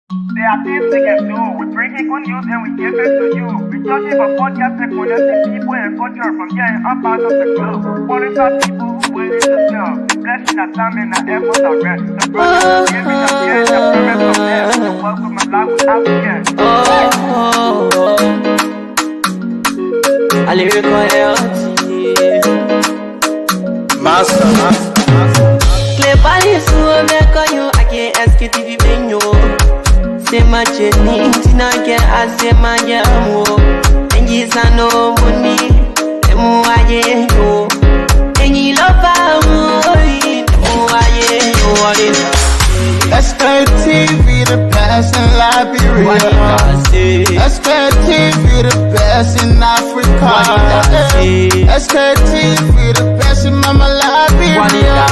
There are things we can do. We bring in good news and we give it to you. We judge it for podcast and connecting people and culture from here and up out of the globe. Qualified people who willing to serve. The blessing that time and the efforts are rest. The brothers giving us here and the promise of death. The welcome of life without fear. I lyrical Master. Clay Paris, who make you, I can't Sktv venue. Say my journey, Tina get I say my yamu. And yes, I know money, and more I know. And you love Sktv, the best in Liberia. Sktv, the best in Africa. Sktv, the best in Mama Liberia.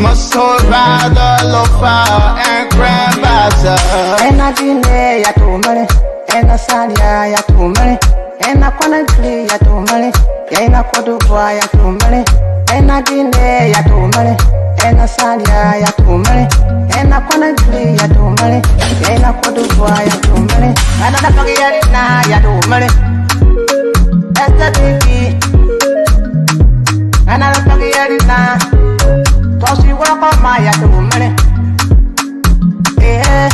Must hold by the lofa and grandfather. And I didn't ya to money, and I said ya to money, and I couldn't play ya to money, and I could do ya to money, and I didn't ya to money, and I said ya to money, and I couldn't play ya to money, and I could do ya to money. I don't forget it now ya to money. That's the TV, and I don't forget it now. So she walk on my ya to money. Yeah.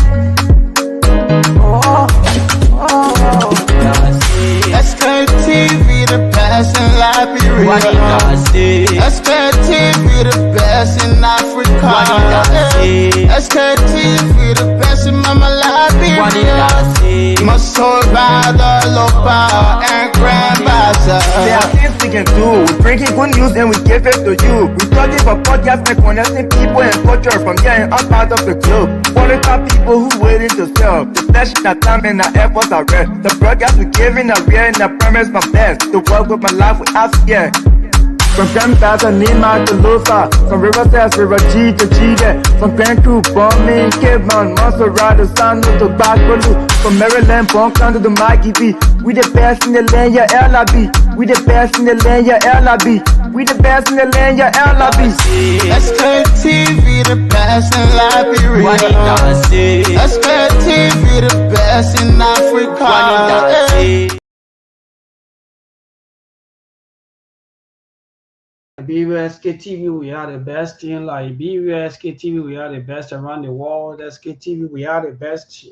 Sktv, the best in Liberia. Sktv, the best in Africa. Sktv, the best in Mama Liberia. Must hold by the lofa and grandfather. There are things we can do. We bring in good news and we give it to you. We judge it for podcast and connecting people and culture from here and up out of the globe. Qualified people who willing to serve. The flesh, the time and the efforts are rest. The broadcast we giving are real and the promise from best. The work with my life without fear. From grandfather Nima to Lufa, from Riverside to Raji to Chile, from Grand Crew, Bombing, Kidman, Montserrat, San to Bacalu, from Maryland, Bonkan to the Mikey B. We the best in the land, yeah, LIB. We the best in the land, yeah, LIB. We the best in the land, yeah, LIB. Sktv, the best in Liberia. Sktv, the best in Africa. Sktv, we are the best in Liberia. Sktv, we are the best around the world. Sktv, we are the best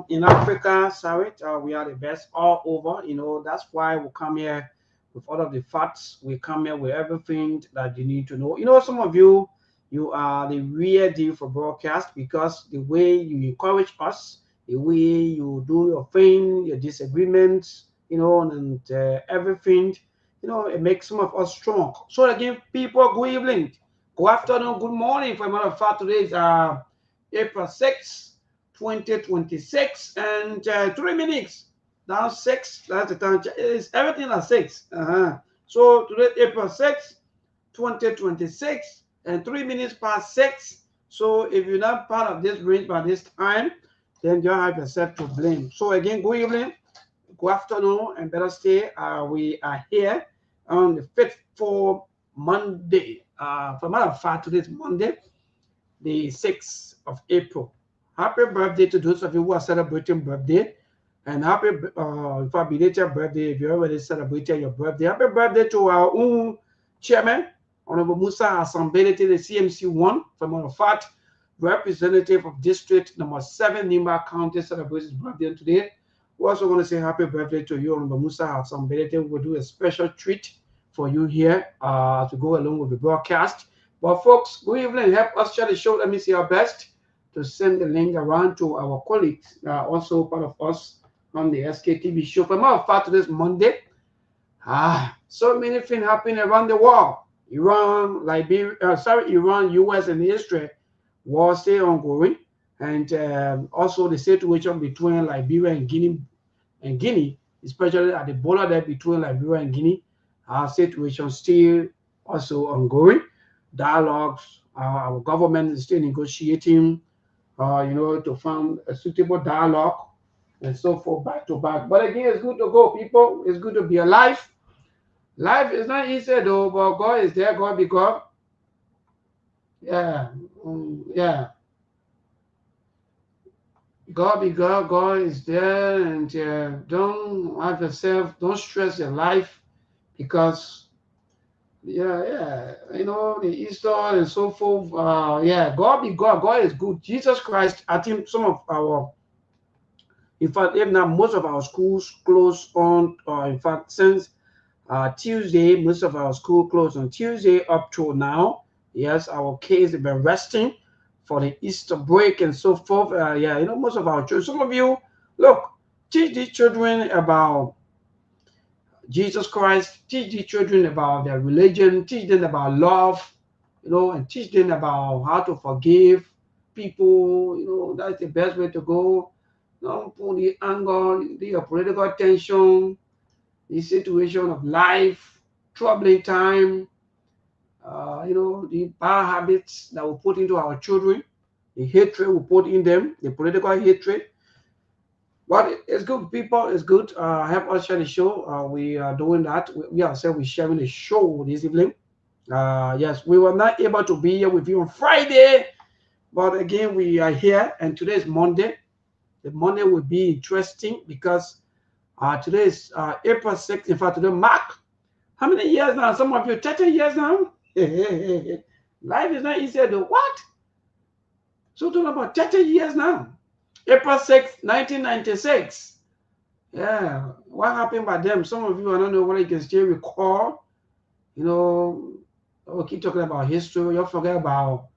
in Africa. Sorry, we are the best all over. You know, that's why we come here with all of the facts. We come here with everything that you need to know. You know, some of you, you are the real deal for broadcast because the way you encourage us, the way you do your thing, your disagreements, you know, and everything. You know, it makes some of us strong. So again, people, good evening, good afternoon, good morning. For a matter of fact, today is April 6, 2026, and 3 minutes. Now 6, that's the time. It's everything at 6. So today, April 6, 2026, and 3 minutes past 6. So if you're not part of this range by this time, then you have yourself to blame. So again, good evening, good afternoon, and better stay. We are here on the 5th for Monday. For a matter of fact, today is Monday, the 6th of April. Happy birthday to those of you who are celebrating birthday. And happy belated birthday if you already celebrated your birthday. Happy birthday to our own chairman, Honorable Musa Asambele, the CMC1. For a matter of fact, representative of District number 7, Nimba County, celebrates his birthday today. We also want to say happy birthday to you, Honorable Musa Asambele. We will do a special treat for you here to go along with the broadcast. But folks, good evening. Help us share the show. Let me see our best to send the link around to our colleagues, also part of us on the Sktv show. For a matter of fact, this Monday, so many things happening around the world. Iran, Iran, US, and Israel war still ongoing, and also the situation between Liberia and Guinea, especially at the border there between Liberia and Guinea, our situation still also ongoing. Dialogues, our government is still negotiating, to find a suitable dialogue and so forth, back to back. But again, it's good to go, people. It's good to be alive. Life is not easy though, but God is there. God be God. Yeah. God be God. God is there, and don't have yourself, don't stress your life because you know the Easter and so forth. God be God. God is good. Jesus Christ. I think some of our, in fact, if not most of our schools close on, in fact, since Tuesday, most of our school closed on Tuesday up to now. Yes, our kids have been resting for the Easter break and so forth. You know, most of our children, some of you, look, teach these children about Jesus Christ, teach the children about their religion, teach them about love, you know, and teach them about how to forgive people. You know, that's the best way to go. Don't put the anger, the political tension, the situation of life, troubling time, you know, the bad habits that we put into our children, the hatred we put in them, the political hatred. But it's good, people. It's good. Help us share the show. We are doing that. We ourselves, we're sharing the show this evening. Yes, we were not able to be here with you on Friday, but again, we are here, and today is Monday. The Monday will be interesting because today is April 6th. In fact, today mark how many years now? Some of you 30 years now. Life is not easy though. What? So talking about 30 years now. April 6th, 1996. Yeah. What happened by them? Some of you, I don't know whether you can still recall. You know, we'll keep talking about history. You'll forget about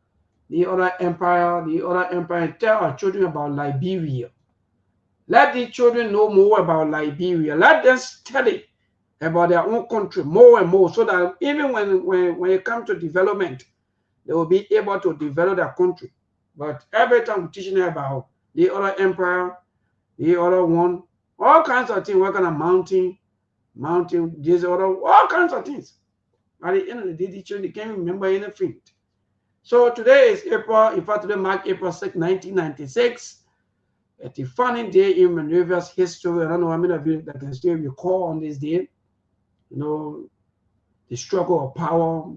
the other empire, Tell our children about Liberia. Let the children know more about Liberia. Let them study about their own country more and more, so that even when it comes to development, they will be able to develop their country. But every time we're teaching them about the other empire, the other one, all kinds of things, what kind of mountain, this other, all kinds of things. At the end of the day, the children can't remember anything. So today is April, in fact, today marks April 6, 1996. A defining day in Monrovia's history. I don't know how many of you that can still recall on this day. You know, the struggle of power.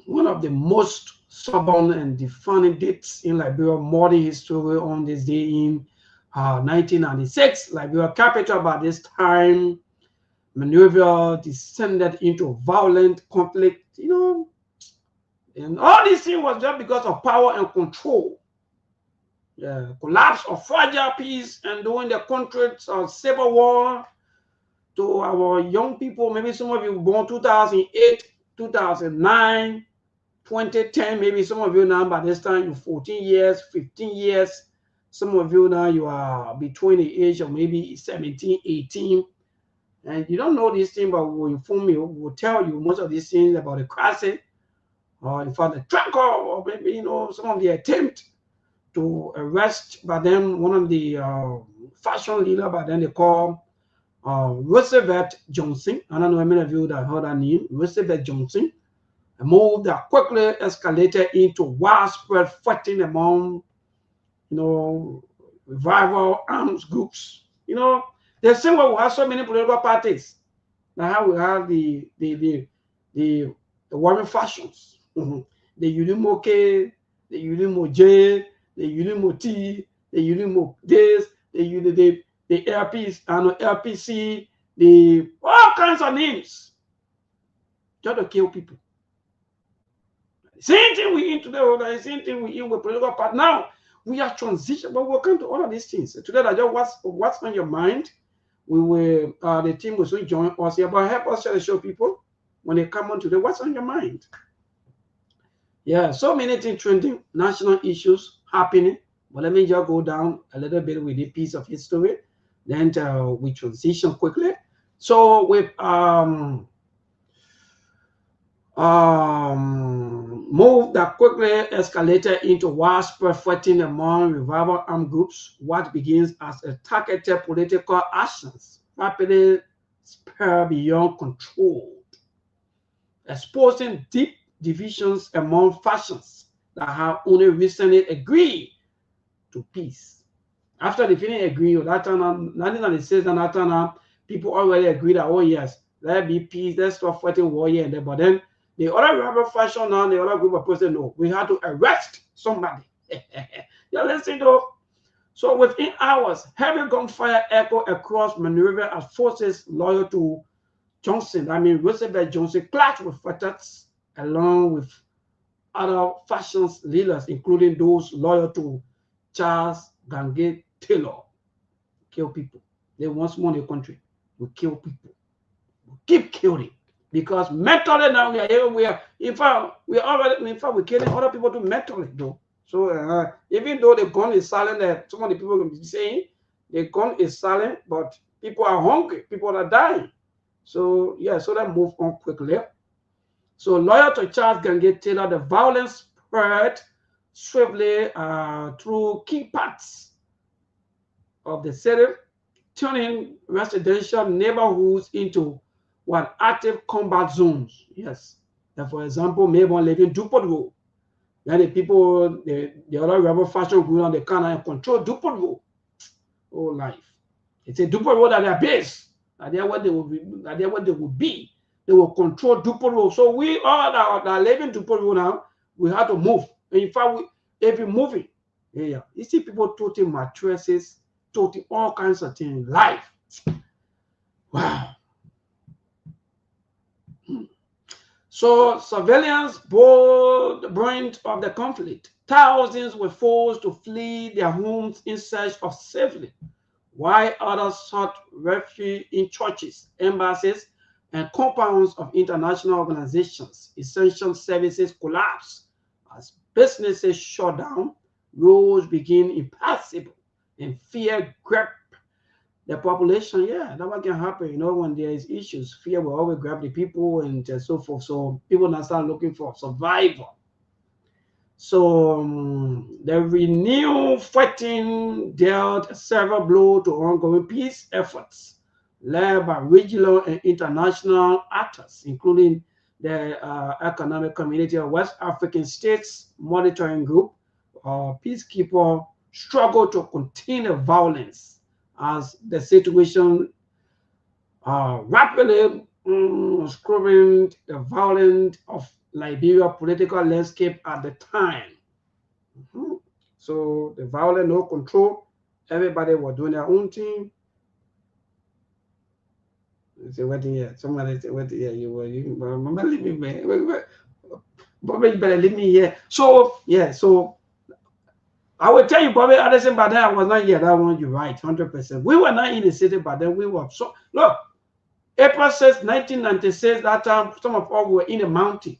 One of the most stubborn and defining dates in Liberia modern history on this day in 1996. Liberia capital by this time, Monrovia descended into violent conflict, you know, and all this thing was just because of power and control. The collapse of fragile peace and during the country's civil war. To our young people, maybe some of you were born 2008, 2009, 2010, maybe some of you now by this time you're 14 years, 15 years. Some of you now you are between the age of maybe 17, 18. And you don't know these things, but we'll inform you, we'll tell you most of these things about the crisis, or in fact the track, or maybe, you know, some of the attempt to arrest by them one of the fashion leader by then they call Roosevelt Johnson. I don't know how many of you that heard that name, Roosevelt Johnson. A move that quickly escalated into widespread fighting among, you know, rival arms groups. You know, the same way we have so many political parties. Now how we have the warring factions, the Udimo K, the Udimo J, the Udimo T, the Udimo this, the LPs, LPC, the all kinds of names, just to kill people. Same thing we in today, the same thing we in with political party. Now we are transition, but we'll come to all of these things. Today, I just what's on your mind. We will the team will soon join us here, but help us share the show, people. When they come on today, what's on your mind? Yeah, so many things trending, national issues happening. But let me just go down a little bit with a piece of history. Then we transition quickly. So with move that quickly escalated into widespread fighting among rival armed groups. What begins as a targeted political actions rapidly spur beyond control, exposing deep divisions among factions that have only recently agreed to peace. After the feeling agreed, that time, 1996, and that time, people already agreed that, oh yes, let be peace, let's stop fighting war here and there. But then the other rival faction now, the other group of people said, no, we have to arrest somebody. You listen though. So within hours, heavy gunfire echoed across Monrovia as forces loyal to Johnson, Roosevelt Johnson, clashed with veterans along with other factions leaders, including those loyal to Charles Gangate Taylor. Kill people. They once won the country. We kill people. We keep killing. Because mentally now in fact we're killing other people too mentally though. So even though the gun is silent, some of the people can be saying the gun is silent, but people are hungry, people are dying. So yeah, so let's move on quickly. So loyal to Charles Gangate Taylor, the violence spread swiftly through key parts of the city, turning residential neighborhoods into active combat zones. Yes. And for example, maybe living Dupont Road. Then the people, the other rebel faction group on the canal control Dupont Road. Oh, life. It's a Dupont Road at their base. And there where they will be, and there where they will be. They will control Dupont Road. So we all that are living Dupont Road now, we have to move. And in fact, if we're moving, yeah, you see people toting mattresses, toting all kinds of things. Life. Wow. So civilians bore the brunt of the conflict. Thousands were forced to flee their homes in search of safety, while others sought refuge in churches, embassies, and compounds of international organizations. Essential services collapsed as businesses shut down, roads became impassable, and fear gripped the population. Yeah, that what can happen, when there is issues. Fear will always grab the people and so forth. So people now start looking for survival. So the renewed fighting dealt several blows to ongoing peace efforts led by regional and international actors, including the Economic Community of West African States Monitoring Group, peacekeeper struggled to contain the violence as the situation rapidly scrubbing the violence of Liberia political landscape at the time. So the violence, no control, everybody was doing their own thing. Say what here? Somebody say what here? You better leave me, man. Bobby, you better leave me here. So yeah, so I will tell you, Bobby Anderson, but then I was not here. That one, you're right, 100%. We were not in the city, but then we were. So look, April 6, 1996. That time, some of us were in the mountain.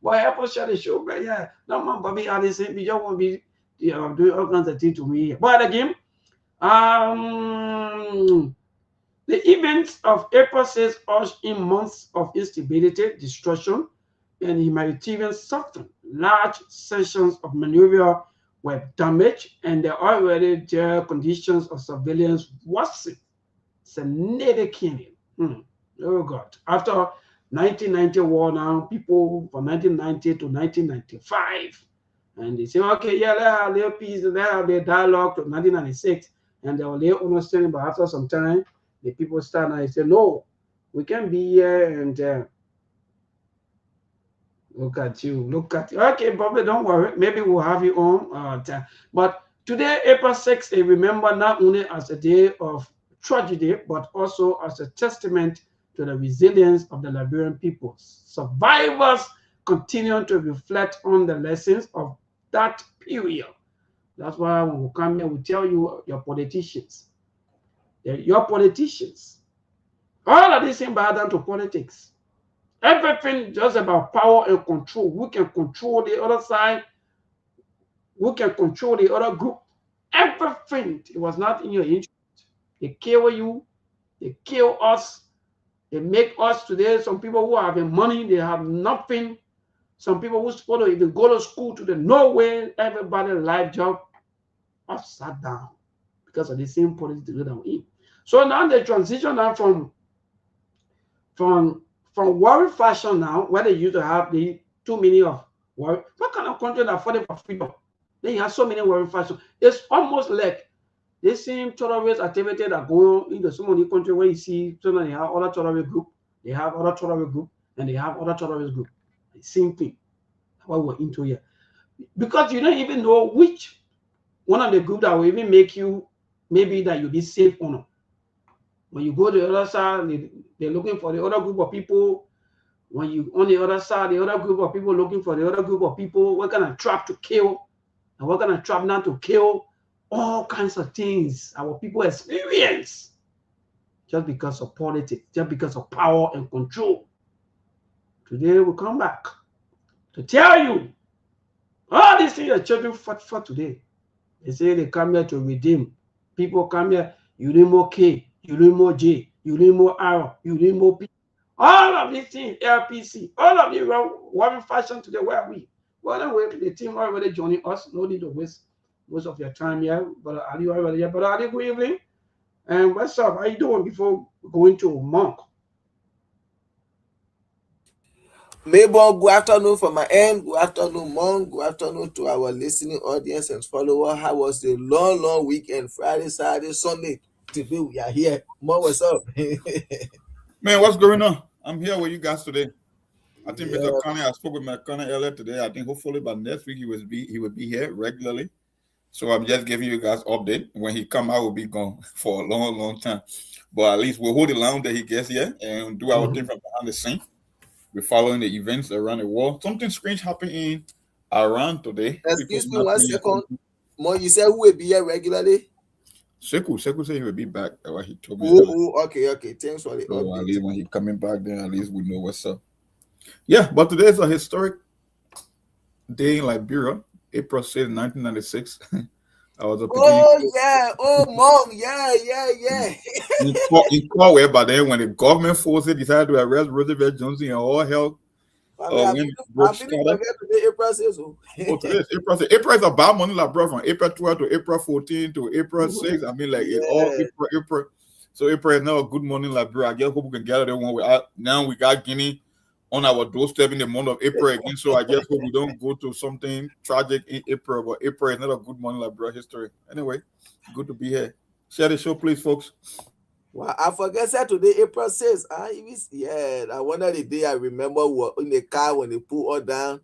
Well, April shut the show, but yeah, no man, Bobby Anderson, we just want to be doing all kinds of things to me. But again, the events of April 6 ushered in months of instability, destruction, and humanitarian suffering. Large sections of Monrovia were damaged, and the already dire conditions of civilians worsened significantly. Oh God! After 1990 war, now people from 1990 to 1995, and they say, okay, yeah, let have their peace, let have their dialogue to 1996, and they will lay understanding. But after some time, the people stand and say, no, we can't be here and look at you. Okay, Bobby, don't worry. Maybe we'll have you on. But today, April 6th, is remembered not only as a day of tragedy, but also as a testament to the resilience of the Liberian people. Survivors continue to reflect on the lessons of that period. That's why when we come here, we tell you, your politicians, all of this thing boils down to politics. Everything just about power and control. We can control the other side. We can control the other group. Everything. It was not in your interest. They kill you. They kill us. They make us today. Some people who have money, they have nothing. Some people who supposed to even go to school to the nowhere. Everybody's life job upside down because of the same politics that we're in. So now the transition now from warring fashion now, where they used to have the too many of warring. What kind of country that fighting for freedom? Then you have so many warring fashion. It's almost like the same terrorist activity that go into so many countries where you see so many have other terrorist group, they have other terrorist group, and they have other terrorist group. The same thing. What we're into here. because you don't even know which one of the group that will even make you maybe that you'll be safe or not. When you go to the other side, they're looking for the other group of people. When you on the other side, the other group of people looking for the other group of people. We're gonna trap to kill, and we're gonna trap not to kill. All kinds of things our people experience just because of politics, just because of power and control. Today we come back to tell you all these things your children fought for today. They say they come here to redeem. People come here, you need more K, you need more J, you need more R, you need more P. All of these things, LPC, all of you one fashion today, where are we? Well, anyway, the team already joining us. No need to waste most of your time here. But Ali already here. But Ali, good evening. And what's up? How you doing before going to Monk? Maybon, good afternoon from my end. Good afternoon, Monk. Good afternoon to our listening audience and followers. How was the long weekend? Friday, Saturday, Sunday. Today we are here. Monk, what's up? Man, what's going on? I'm here with you guys today. I think Yeah. Mr. Connie, I spoke with Mr. Connie earlier today. I think hopefully by next week he will be here regularly. So I'm just giving you guys update. When he come, I will be gone for a long time. But at least we'll hold the line that he gets here and do our thing from behind the scene. We're following the events around the world. Something strange happened in Iran today. Excuse me 1 second. Monk, you said who will be here regularly? Sekou said he will be back. What he told me. Okay. Thanks for the So at update. least when he coming back, then at least we know what's up. Yeah, but today is a historic day in Liberia, April 6, 1996. I was a Monk, yeah. in Conway, but then when the government forces decided to arrest Roosevelt Johnson and all hell, when broke scattered. April 6. Oh, today is April 6. April is about money, like bro, from April 12 to April 14 to April 6. I mean, like it's all April. So April is now a good morning, like bro. I guess hope we can gather there one way. Now we got Guinea on our doorstep in the month of April again. So I just hope we don't go to something tragic in April. But April is not a good morning, like bro, history. Anyway, good to be here. Share the show, please, folks. Well, I forget Saturday, April 6. Yeah, I wonder the day I remember we were in the car when they pull us down.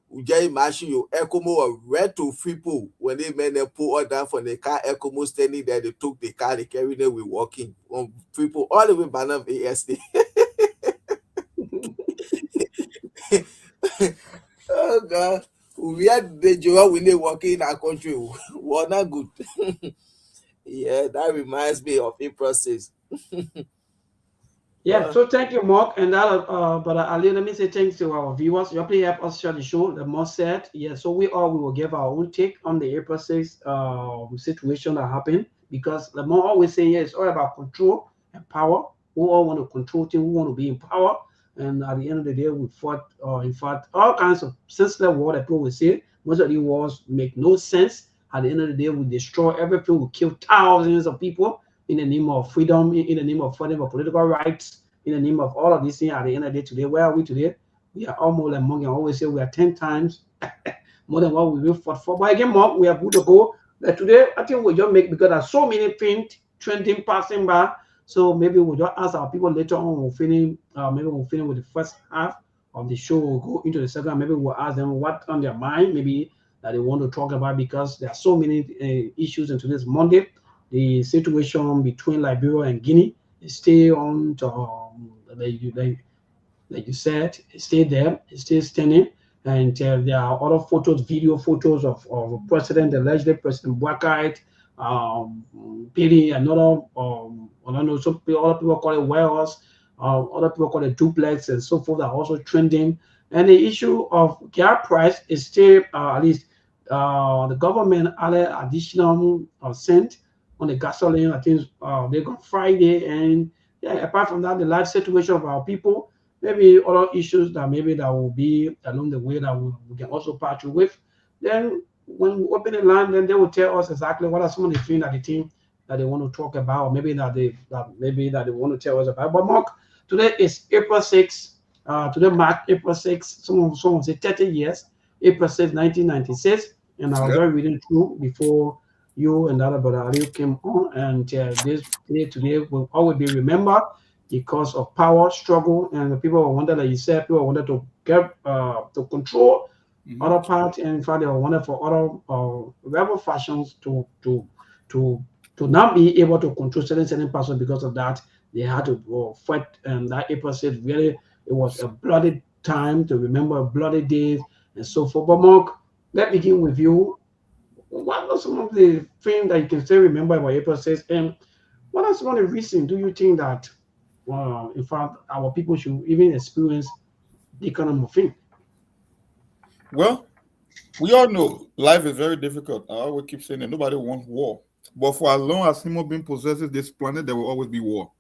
We just imagine you Ecomo were red to people when they made them pull us down from the car. Ecomo standing there, they took the car, they carried them, we walking on people all the way by now ASD. Oh God, we had the joy when they walking in our country. We're not good. Yeah, that reminds me of April 6. Yeah, so thank you, Mark. And that, but Ali, let me say thanks to our viewers. You please help us share the show. The more said, yeah. So we will give our own take on the April 6th situation that happened, because the more always saying it's all about control and power. We all want to control things. We want to be in power. And at the end of the day, we fought, in fact, all kinds of senseless war that people will say. Most of the wars make no sense. At the end of the day, we destroy everything. We kill thousands of people in the name of freedom, in the name of fighting for political rights, in the name of all of these things. At the end of the day, today, where are we today? We are almost like Monk. I always say we are 10 times more than what we will fought for. But again, Monk, we are good to go. But today, I think we just make, because there's so many things trending, passing by. So maybe we'll just ask our people later on. We'll finish, maybe we'll finish with the first half of the show. We'll go into the second. Maybe we'll ask them what on their mind, maybe that they want to talk about, because there are so many issues in today's Monday. The situation between Liberia and Guinea is still on, like you said, it's still there, it's still standing. And there are other photos, video photos of President, alleged President Boakai, building another, I don't know, some other people call it warehouse, other people call it duplex, and so forth, are also trending. And the issue of gas price is still, at least the government added additional cent on the gasoline. I think they got Friday, and yeah, apart from that, the life situation of our people, maybe other issues that maybe that will be along the way that we can also patch with. Then when we open the line, then they will tell us exactly what are some of the things that the team that they want to talk about, or maybe that they want to tell us about. But Mark, today is April 6th. Today mark April 6th. Someone say 30 years. April 6th, 1996. And I was just reading through before you and the other brother Ali came on, and this day today will always be remembered because of power struggle, and the people wanted, like you said, people wanted to get to control other parts, and in fact, they wanted for other rebel factions to not be able to control certain parts because of that. They had to fight, and that April said really it was a bloody time to remember bloody days and so forth. But Mark, let's begin with you. What are some of the things that you can still remember about April 6th? And what are some of the reasons do you think that, in fact, our people should even experience the kind of thing? Well, we all know life is very difficult. I always keep saying that nobody wants war. But for as long as human being possesses this planet, there will always be war.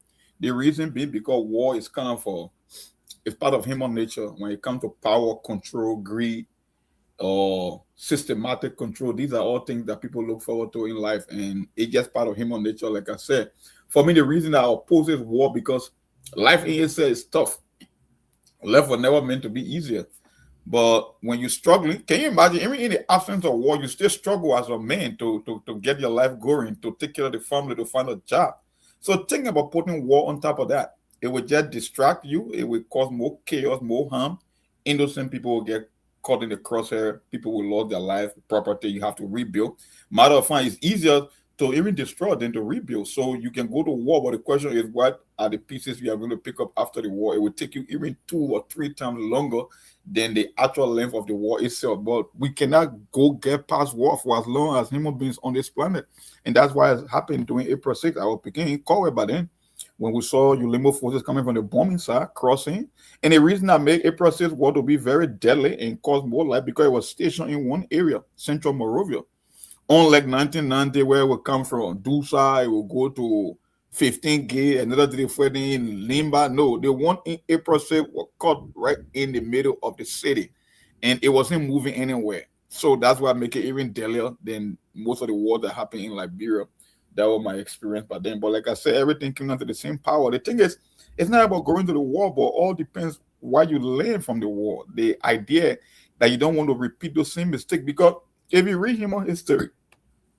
The reason being because war is kind of it's part of human nature when it comes to power, control, greed, or systematic control. These are all things that people look forward to in life, and it's just part of human nature. Like I said, for me, the reason I oppose is war because life in itself is tough. Life was never meant to be easier. But when you're struggling, can you imagine, even in the absence of war, you still struggle as a man to get your life going, to take care of the family, to find a job. So think about putting war on top of that. It would just distract you. It would cause more chaos, more harm. Innocent people will get caught in the crosshair. People will lose their life, property. You have to rebuild. Matter of fact, it's easier to even destroy than to rebuild. So you can go to war, but the question is, what are the pieces we are going to pick up after the war? It will take you even 2 or 3 times longer than the actual length of the war itself. But we cannot go get past war for as long as human beings on this planet. And that's why it happened during April 6th. I was picking Kowe by then when we saw Ulimo forces coming from the bombing side, crossing. And the reason I made April 6th war to be very deadly and cause more life because it was stationed in one area, Central Moravia. Unlike 1990, where it will come from Dusa, it will go to 15 gate, another to the 14 in Limba. No, the one in April 6th was caught right in the middle of the city, and it wasn't moving anywhere. So that's why I make it even deadlier than most of the wars that happened in Liberia. That was my experience by then. But like I said, everything came down to the same power. The thing is, it's not about going to the war, but all depends what you learn from the war. The idea that you don't want to repeat those same mistakes, because if you read human history,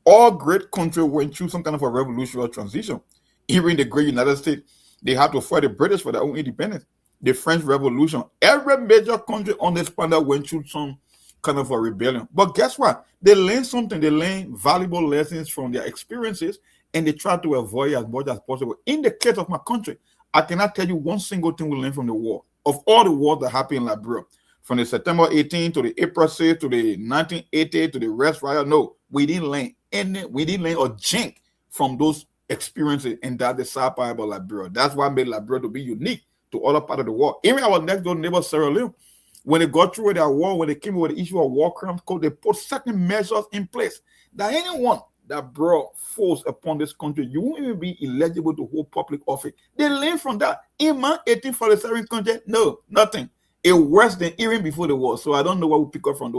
all great countries went through some kind of a revolutionary transition. Even the great United States, they had to fight the British for their own independence. The French Revolution, every major country on this planet went through some kind of a rebellion. But guess what? They learned something. They learned valuable lessons from their experiences, and they tried to avoid as much as possible. In the case of my country, I cannot tell you one single thing we learned from the war. Of all the wars that happened in Liberia, from the September 18 to the April 6 to the 1980 to the Rest Riot, no, we didn't learn a jink from those experiences, and that's the sad part about Liberia. That's what made Liberia to be unique to other part of the world. Even our next door neighbor, Sierra Leone, when they got through their war, when they came with the issue of war crimes code, they put certain measures in place that anyone that brought force upon this country, you won't even be eligible to hold public office. They learned from that. In my 1847 country, no, nothing. It worse than even before the war. So I don't know what we pick up from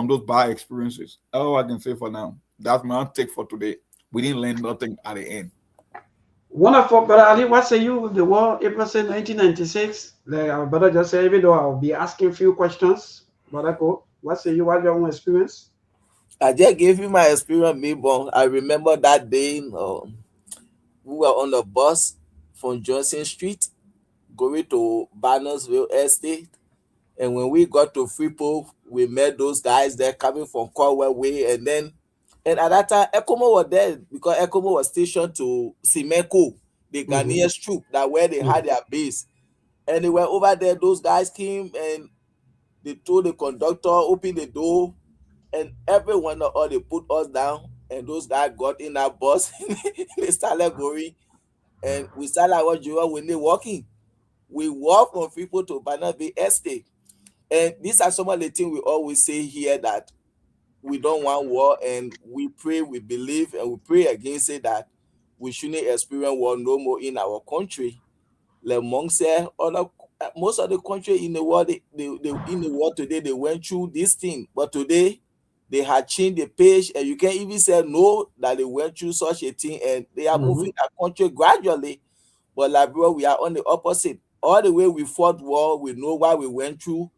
those bad experiences. All I can say for now. That's my take for today. We didn't learn nothing at the end. Wonderful, Brother Ali. What say you with the war, April 1996? Like our brother just said, even though I'll be asking a few questions, Brother Ko, what say you? What's your own experience? I just gave you my experience, me, but I remember that day we were on the bus from Johnson Street going to Barnesville Estate. And when we got to Freeport, we met those guys there coming from Cornwall Way. And at that time, Ekomo was there because Ekomo was stationed to Simeko, the Ghanaian troop, that where they had their base. And they were over there. Those guys came and they told the conductor, open the door. And everyone, all they put us down. And those guys got in that bus. They started going. And we started like what you were when they walking. We walk from Freeport to Barnaby Estate. And these are some of the things we always say here, that we don't want war, and we pray, we believe, and we pray against it, that we shouldn't experience war no more in our country. Like Monk said, most of the country in the world, they in the world today, they went through this thing. But today, they had changed the page, and you can even say no, that they went through such a thing, and they are moving our country gradually. But Liberia, we are on the opposite. All the way we fought war, we know what we went through.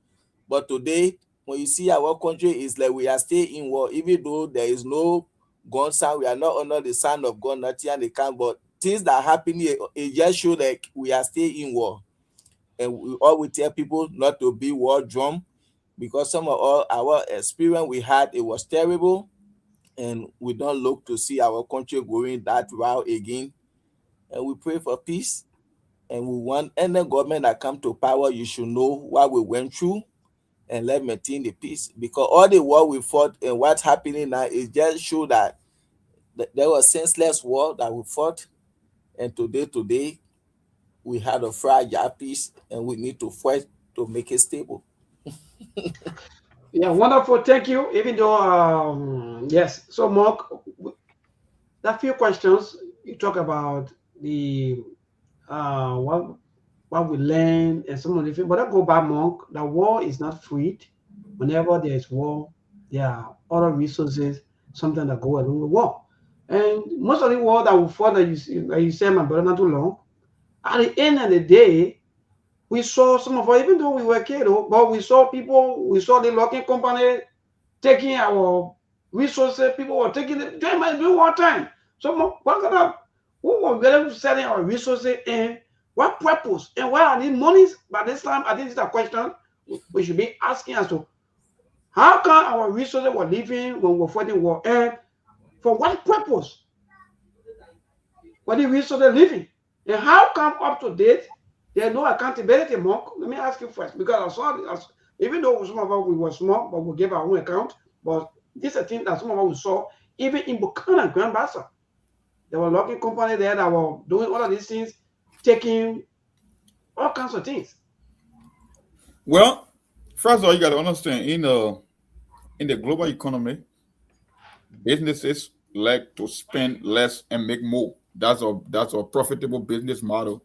But today, when you see our country, it's like we are still in war, even though there is no gun sound, we are not under the sound of gun, nothing, and they can't. But things that happen here, it just shows like we are still in war. And we always tell people not to be war drum, because some of all our experience we had, it was terrible, and we don't look to see our country going that route again. And we pray for peace, and we want any government that come to power, you should know what we went through, and let maintain the peace, because all the war we fought and what's happening now is just show that there was senseless war that we fought, and today we had a fragile peace, and we need to fight to make it stable. Yeah, wonderful. Thank you. Even though, yes. So, Mark, that few questions you talk about the what we learn and some of the things. But I go back, Mark. The war is not free. Whenever there is war, there are other resources, something that go along with war. And most of the war that we fought, like you said, my brother, not too long. At the end of the day, we saw some of us, even though we were kids, but we saw people, we saw the logging company taking our resources. People were taking it during war time. So what kind of, who were really selling our resources and what purpose and where are these monies? By this time, I think it's a question we should be asking as to how come our resources were leaving when we were fighting war, and for what purpose were the resources leaving? And how come up to date there's no accountability, Mark? Let me ask you first, because I saw, even though some of us we were small, but we gave our own account. But this is a thing that some of us we saw, even in Buchanan, Grand Bassa. There were logging company there that were doing all of these things, taking all kinds of things. Well, first of all, you got to understand in the global economy, businesses like to spend less and make more. That's a profitable business model.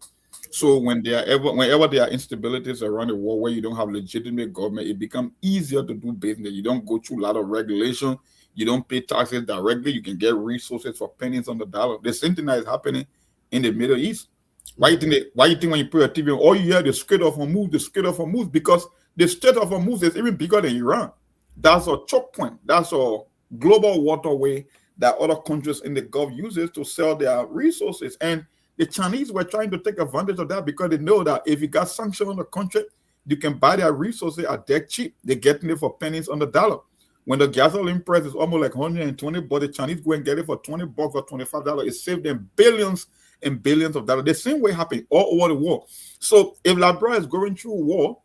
So whenever there are instabilities around the world where you don't have legitimate government, it becomes easier to do business. You don't go through a lot of regulation. You don't pay taxes directly. You can get resources for pennies on the dollar. The same thing that is happening in the Middle East. Why you think when you put a TV on, all you hear the Strait of Hormuz, because the Strait of Hormuz is even bigger than Iran. That's a choke point. That's a global waterway that other countries in the Gulf uses to sell their resources. And the Chinese were trying to take advantage of that because they know that if you got sanctions on the country, you can buy their resources at dead cheap. They're getting it for pennies on the dollar. When the gasoline price is almost like 120, but the Chinese go and get it for $20 or $25, it saved them billions and billions of dollars. The same way happened all over the world. So if Labrador is going through war,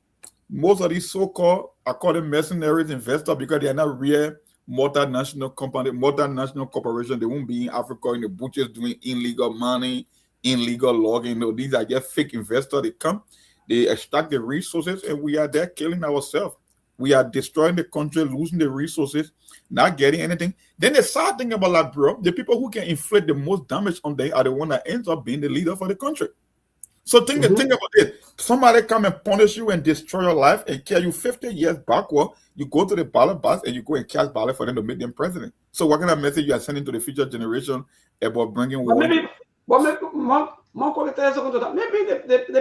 most of these so-called, according mercenaries, investors, because they are not real multinational company, multinational corporation, they won't be in Africa in the bushes doing illegal mining, illegal logging. No, these are just fake investors. They come, they extract the resources, and we are there killing ourselves. We are destroying the country, losing the resources, not getting anything. Then the sad thing about that, bro, the people who can inflict the most damage on them are the one that ends up being the leader for the country. So think about it. Somebody come and punish you and destroy your life and carry you 50 years backward. You go to the ballot box and you go and cast ballot for them to make them president. So what kind of message you are sending to the future generation about bringing war? Maybe the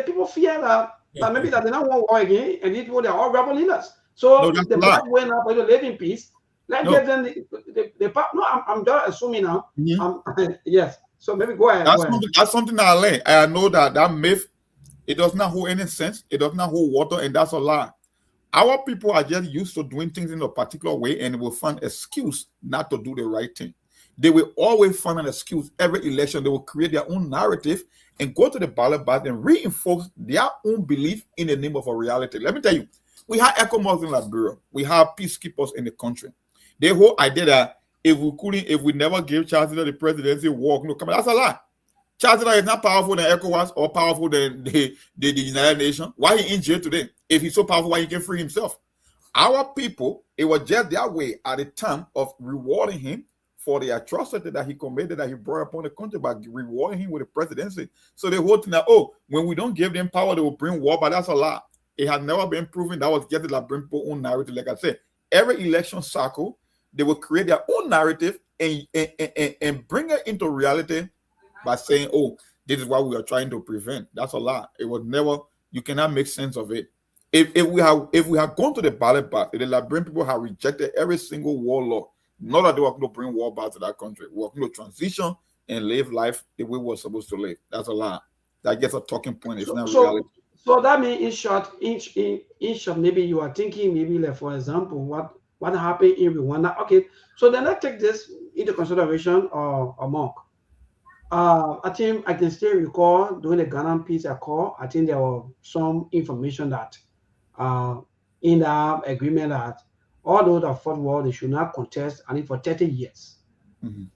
people fear that maybe that they don't want war again, and these people they are all rebel leaders. So the black went up to live in peace. Let's get them the no. I'm just assuming now. Yes. So maybe go ahead. That's something that I learned. I know that myth, it does not hold any sense. It does not hold water, and that's a lie. Our people are just used to doing things in a particular way, and will find excuse not to do the right thing. They will always find an excuse every election. They will create their own narrative and go to the ballot box and reinforce their own belief in the name of a reality. Let me tell you, we have ECOMOS in Liberia. We have peacekeepers in the country. The whole idea that if we never give Charles Taylor the presidency, walk, no, come on, that's a lie. Charles Taylor is not powerful than ECOWAS or powerful than the United Nations. Why he in jail today? If he's so powerful, why he can free himself? Our people, it was just their way at the time of rewarding him for the atrocity that he committed, that he brought upon the country by rewarding him with the presidency. So the whole thing that, when we don't give them power, they will bring war, but that's a lie. It has never been proven. That was just the Labrador own narrative. Like I said, every election cycle, they will create their own narrative and bring it into reality by saying, this is what we are trying to prevent. That's a lie. It was never, you cannot make sense of it. If we have gone to the ballot box, the Liberian people have rejected every single war law. Not that they were going to bring war back to that country. We were going to transition and live life the way we were supposed to live. That's a lie. That gets a talking point. It's not reality. So that means in short, maybe you are thinking, maybe like for example, what happened in Rwanda. Okay, so then let's take this into consideration or more. I think I can still recall during the Ghana peace accord, I think there was some information that uh, in the agreement that all those that fought war, they should not contest, I think for 30 years.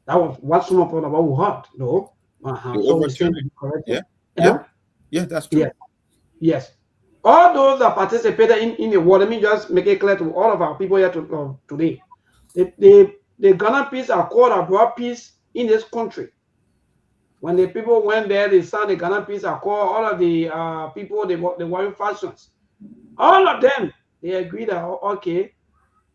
That was what some of us about we heard, no? They So we overturned stand to it. be corrected. Yeah, yeah, Yeah? yeah. That's true. Yes, yes. All those that participated in the war, let me just make it clear to all of our people here today. The Ghana peace accord have brought peace in this country. When the people went there, they signed the Ghana Peace Accord. All of the people, the warring factions, all of them, they agreed that okay,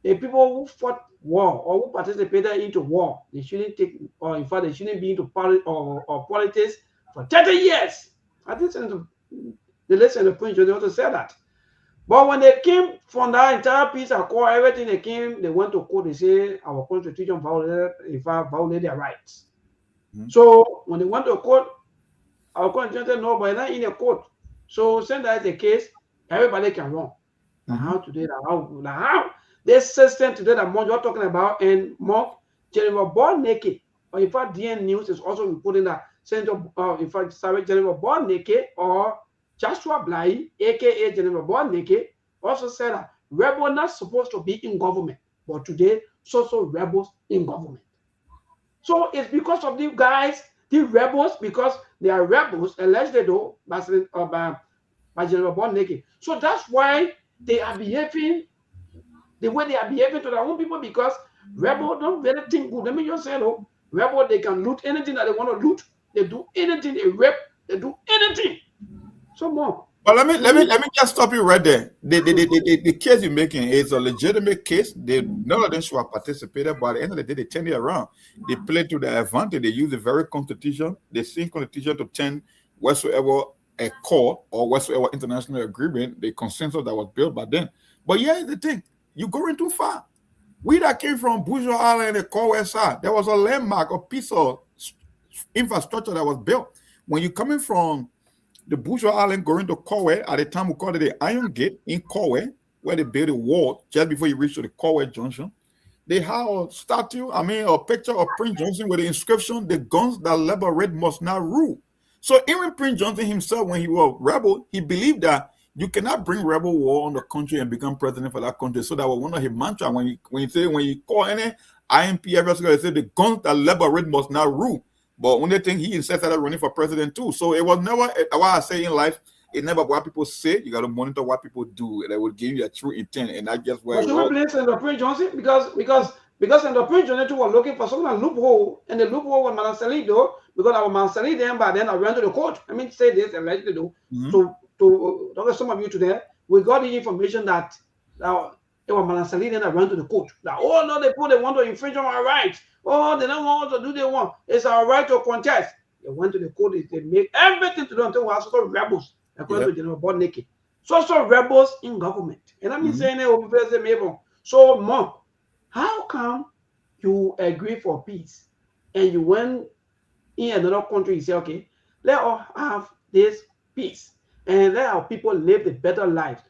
the people who fought war or who participated into war, they shouldn't take, or in fact, they shouldn't be into or politics for 30 years. I think the lesson the Prince they also said that. But when they came from that entire peace accord, everything they came, they went to court. They say our constitution violated, in fact, violated their rights. So when they went to court, our constitution said no, but not in a court. So since that is the case, everybody can run. How today, how this system today that Monk you're talking about, and Monk General Born Naked, or in fact, DN News is also reporting that Senator, in fact, sorry, General Born Naked or Joshua Bly, aka General Born Naked, also said that rebels not supposed to be in government, but today, so rebels in government. So it's because of these guys, the rebels, because they are rebels, alleged though, by General Bonneke. So that's why they are behaving the way they are behaving to their own people, because rebels don't really think good. Let me just say, no, rebels, they can loot anything that they want to loot. They do anything, they rape, they do anything. So more. But let me just stop you right there. The case you're making is a legitimate case. None of them should have participated, but at the end of the day, they turn it around. They play to their advantage. They use the very constitution, the same constitution, to turn whatsoever a court or whatsoever international agreement, the consensus that was built by them. But here's the thing: you're going too far. We that came from Bourgeois Island, the core west side, there was a landmark, a piece of infrastructure that was built. When you're coming from the Bourgeois Island going to Kowe, at the time we called it the Iron Gate in Kowe, where they built a wall just before you reach to the Kowe Junction. They have a statue, a picture of Prince Johnson with the inscription, "The guns that liberate must not rule." So even Prince Johnson himself, when he was rebel, he believed that you cannot bring rebel war on the country and become president for that country. So that was one of his mantras. When you call any IMPF, they say the guns that liberate must not rule. But when they think he himself started running for president too. So it was never, what I say in life, it never what people say. You got to monitor what people do. They will give you a true intent. And that's just where But should we blame Senator Prince Johnson? Because Senator Prince Johnson was looking for some kind of loophole, and the loophole was Manasseh though, because our Manasseh then by then I went to the court. I mean, say this allegedly though. To talk to some of you today, we got the information that it was Manasseh then I went to the court. That no, they want to infringe on our rights. Oh, they don't want to do they want. It's our right to contest. They went to the court, they made everything to do until we also rebels, according to General Bonneke. So rebels in government. And I'm saying it, so Mom, how come you agree for peace and you went in another country, you say, okay, let us have this peace and let our people live a better life.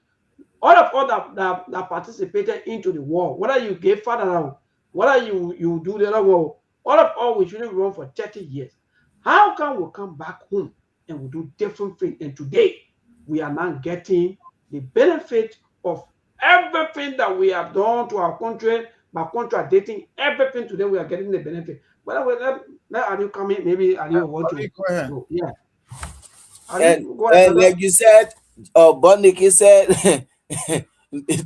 All that participated into the war, whether you gave father out, whether you do the other war, all we shouldn't run for 30 years. How can we come back home and we do different things? And today we are not getting the benefit of everything that we have done to our country by contradicting everything. Today we are getting the benefit. But let Ali come in. Maybe Ali will want to go ahead. Yeah. And like you said, Bonneke said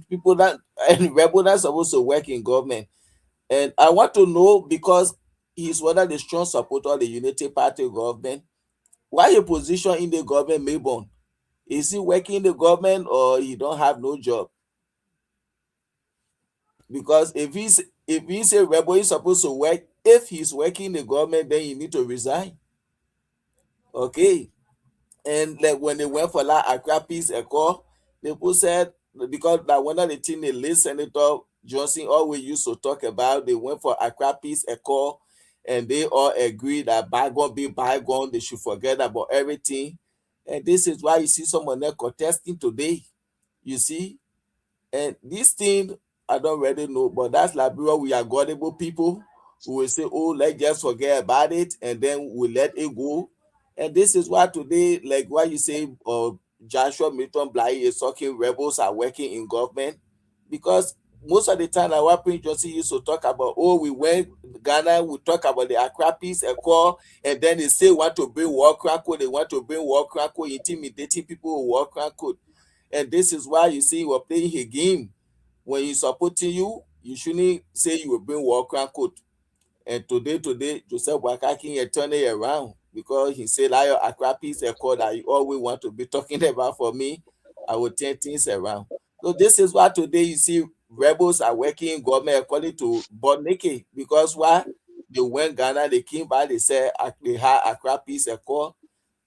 people that and rebel not supposed to work in government. And I want to know, because he's one of the strong supporter of the Unity Party government, why your position in the government, Mayborn? Is he working in the government or he don't have no job? Because if he's a rebel, he's supposed to work. If he's working in the government, then he need to resign. Okay. And like when they went for that Accra Peace Accord, people said, because that one of the things the late Senator Johnson always used to talk about, they went for Accra Peace Accord and they all agreed that bygone be bygone, they should forget about everything. And this is why you see someone there contesting today. You see, and this thing I don't really know, but that's Liberia. We are gullible people who will say, "Oh, let's just forget about it," and then we let it go. And this is why today, like why you say, Joshua Milton Bly is talking rebels are working in government, because most of the time our Prince Johnson used to talk about, oh, we went Ghana, we talk about the Accra Peace Accord, and then they say want to bring war code, they want to bring war code, intimidating people with war code. And this is why you see you are playing a game. When he's supporting you, you shouldn't say you will bring war code. And today, Joseph Wakaki is turning around, because he said, "Lion Accra Peace Accord that you always want to be talking about for me, I will turn things around." So this is why today you see rebels are working in government according to Bodnike, because why? They went Ghana, they came back, they said they had Accra Peace Accord.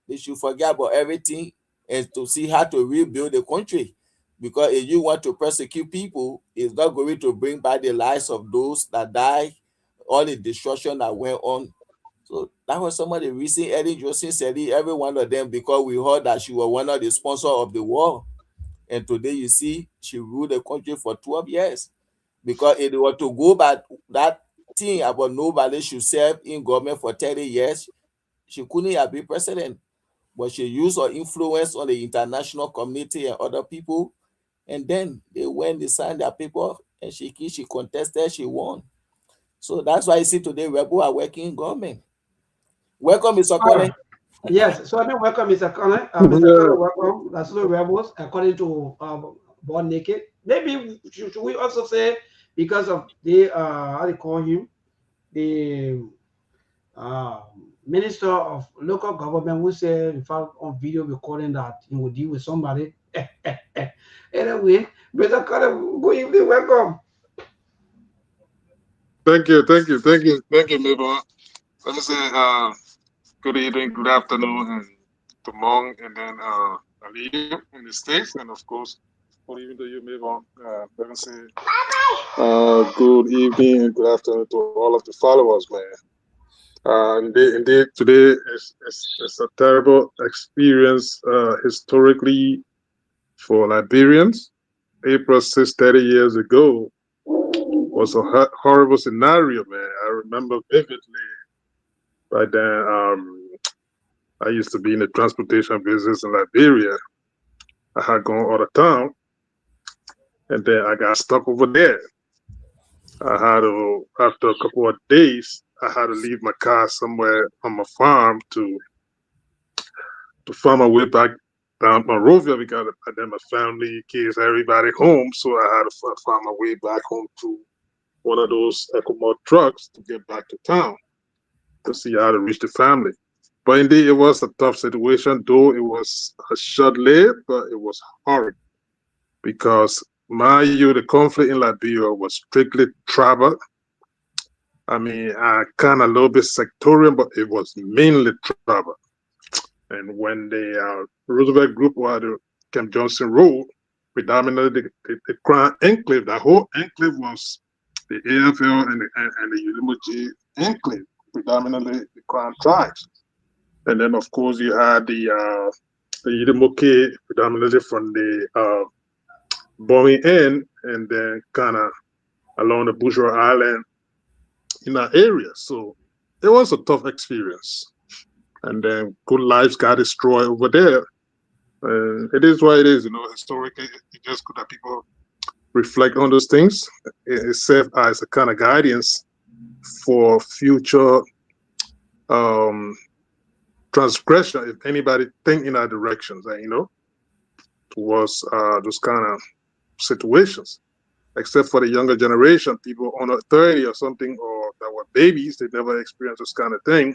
They should forget about everything and to see how to rebuild the country. Because if you want to persecute people, it's not going to bring back the lives of those that died, all the destruction that went on. So that was some of the reason Eddie Johnson said it, every one of them, because we heard that she was one of the sponsors of the war. And today you see she ruled the country for 12 years. Because if they were to go back that thing about nobody should serve in government for 30 years, she couldn't have been president. But she used her influence on the international community and other people. And then they went, they signed their paper, and she contested, she won. So that's why you see today rebels are working in government. Welcome, Mr. Colin. Yes, so I mean, welcome, Mr. Connor. Mr. Connor, welcome. That's the rebels, according to Born Naked. Maybe should we also say, because of the how do you call him, the minister of local government, who said, in fact, on video recording that he would deal with somebody. Anyway, Mr. Connor, good evening, welcome. Thank you, Mabel. Let me say good evening, good afternoon, and good morning, and then Ali in the States, and of course, good evening to you, Mabel. Let me say good evening and good afternoon to all of the followers, man. Indeed, today is a terrible experience historically for Liberians. April 6, 30 years ago, was a horrible scenario, man. I remember vividly. Right then, I used to be in the transportation business in Liberia. I had gone out of town, and then I got stuck over there. I had to, after a couple of days, I had to leave my car somewhere on my farm to find my way back down Monrovia, because then my family, kids, everybody home. So I had to find my way back home to one of those EcoMod trucks to get back to town to see how to reach the family. But indeed, it was a tough situation, though it was a short-lived, but it was hard because, mind you, the conflict in Liberia was strictly tribal. I mean, kind of a little bit sectarian, but it was mainly tribal. And when the Roosevelt group or the Camp Johnson ruled, predominantly the Crown Enclave, the whole enclave was the AFL and the Ulimoji Enclave, predominantly the Crown tribes. And then, of course, you had the Ulimoke, predominantly from the Boeing end, and then kind of along the Bourgeois Island in that area. So it was a tough experience. And then good lives got destroyed over there. It is what it is, historically, it's just good that people reflect on those things. It serves as a kind of guidance for future transgression, if anybody think in that directions, towards those kind of situations. Except for the younger generation, people under 30 or something, or that were babies, they never experienced this kind of thing.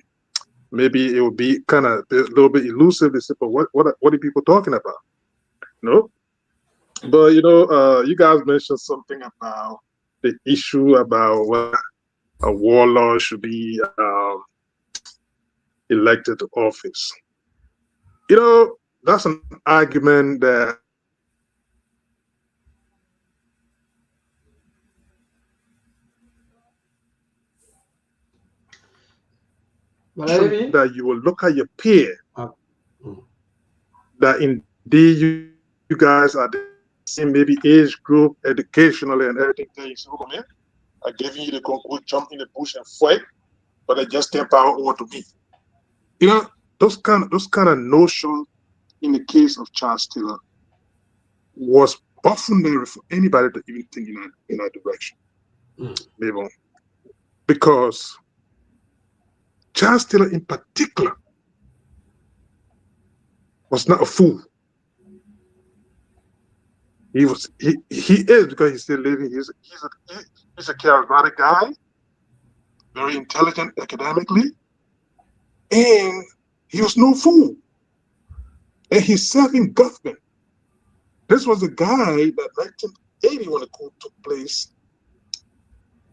Maybe it would be kind of a little bit elusive. They say, but what are people talking about? But you guys mentioned something about the issue about whether a warlord should be elected to office. That's an argument that you will look at your peer that indeed you guys are the same maybe age group, educationally and everything. Then you say, oh man, I gave you the go jump in the bush and fight, but I just turn power over to me. You know, those kind of notions in the case of Charles Taylor was baffling for anybody to even think in that direction. Maybe because Charles Taylor in particular was not a fool. He is because he's still living. He's a charismatic guy, very intelligent academically, and he was no fool. And he served in government. This was a guy that 1980 when the coup took place,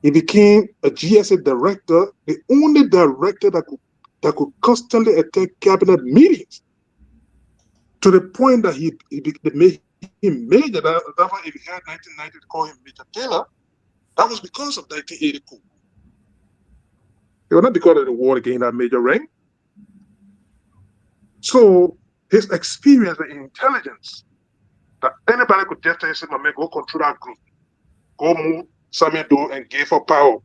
he became a GSA director, the only director that could constantly attend cabinet meetings, to the point that they made him major. That's why if you had 1990 to call him Major Taylor, that was because of 1980 coup. It was not because of the war against that major rank. So his experience and intelligence, that anybody could just tell you, my man, go control that group, go move Samuel Doe and give her power,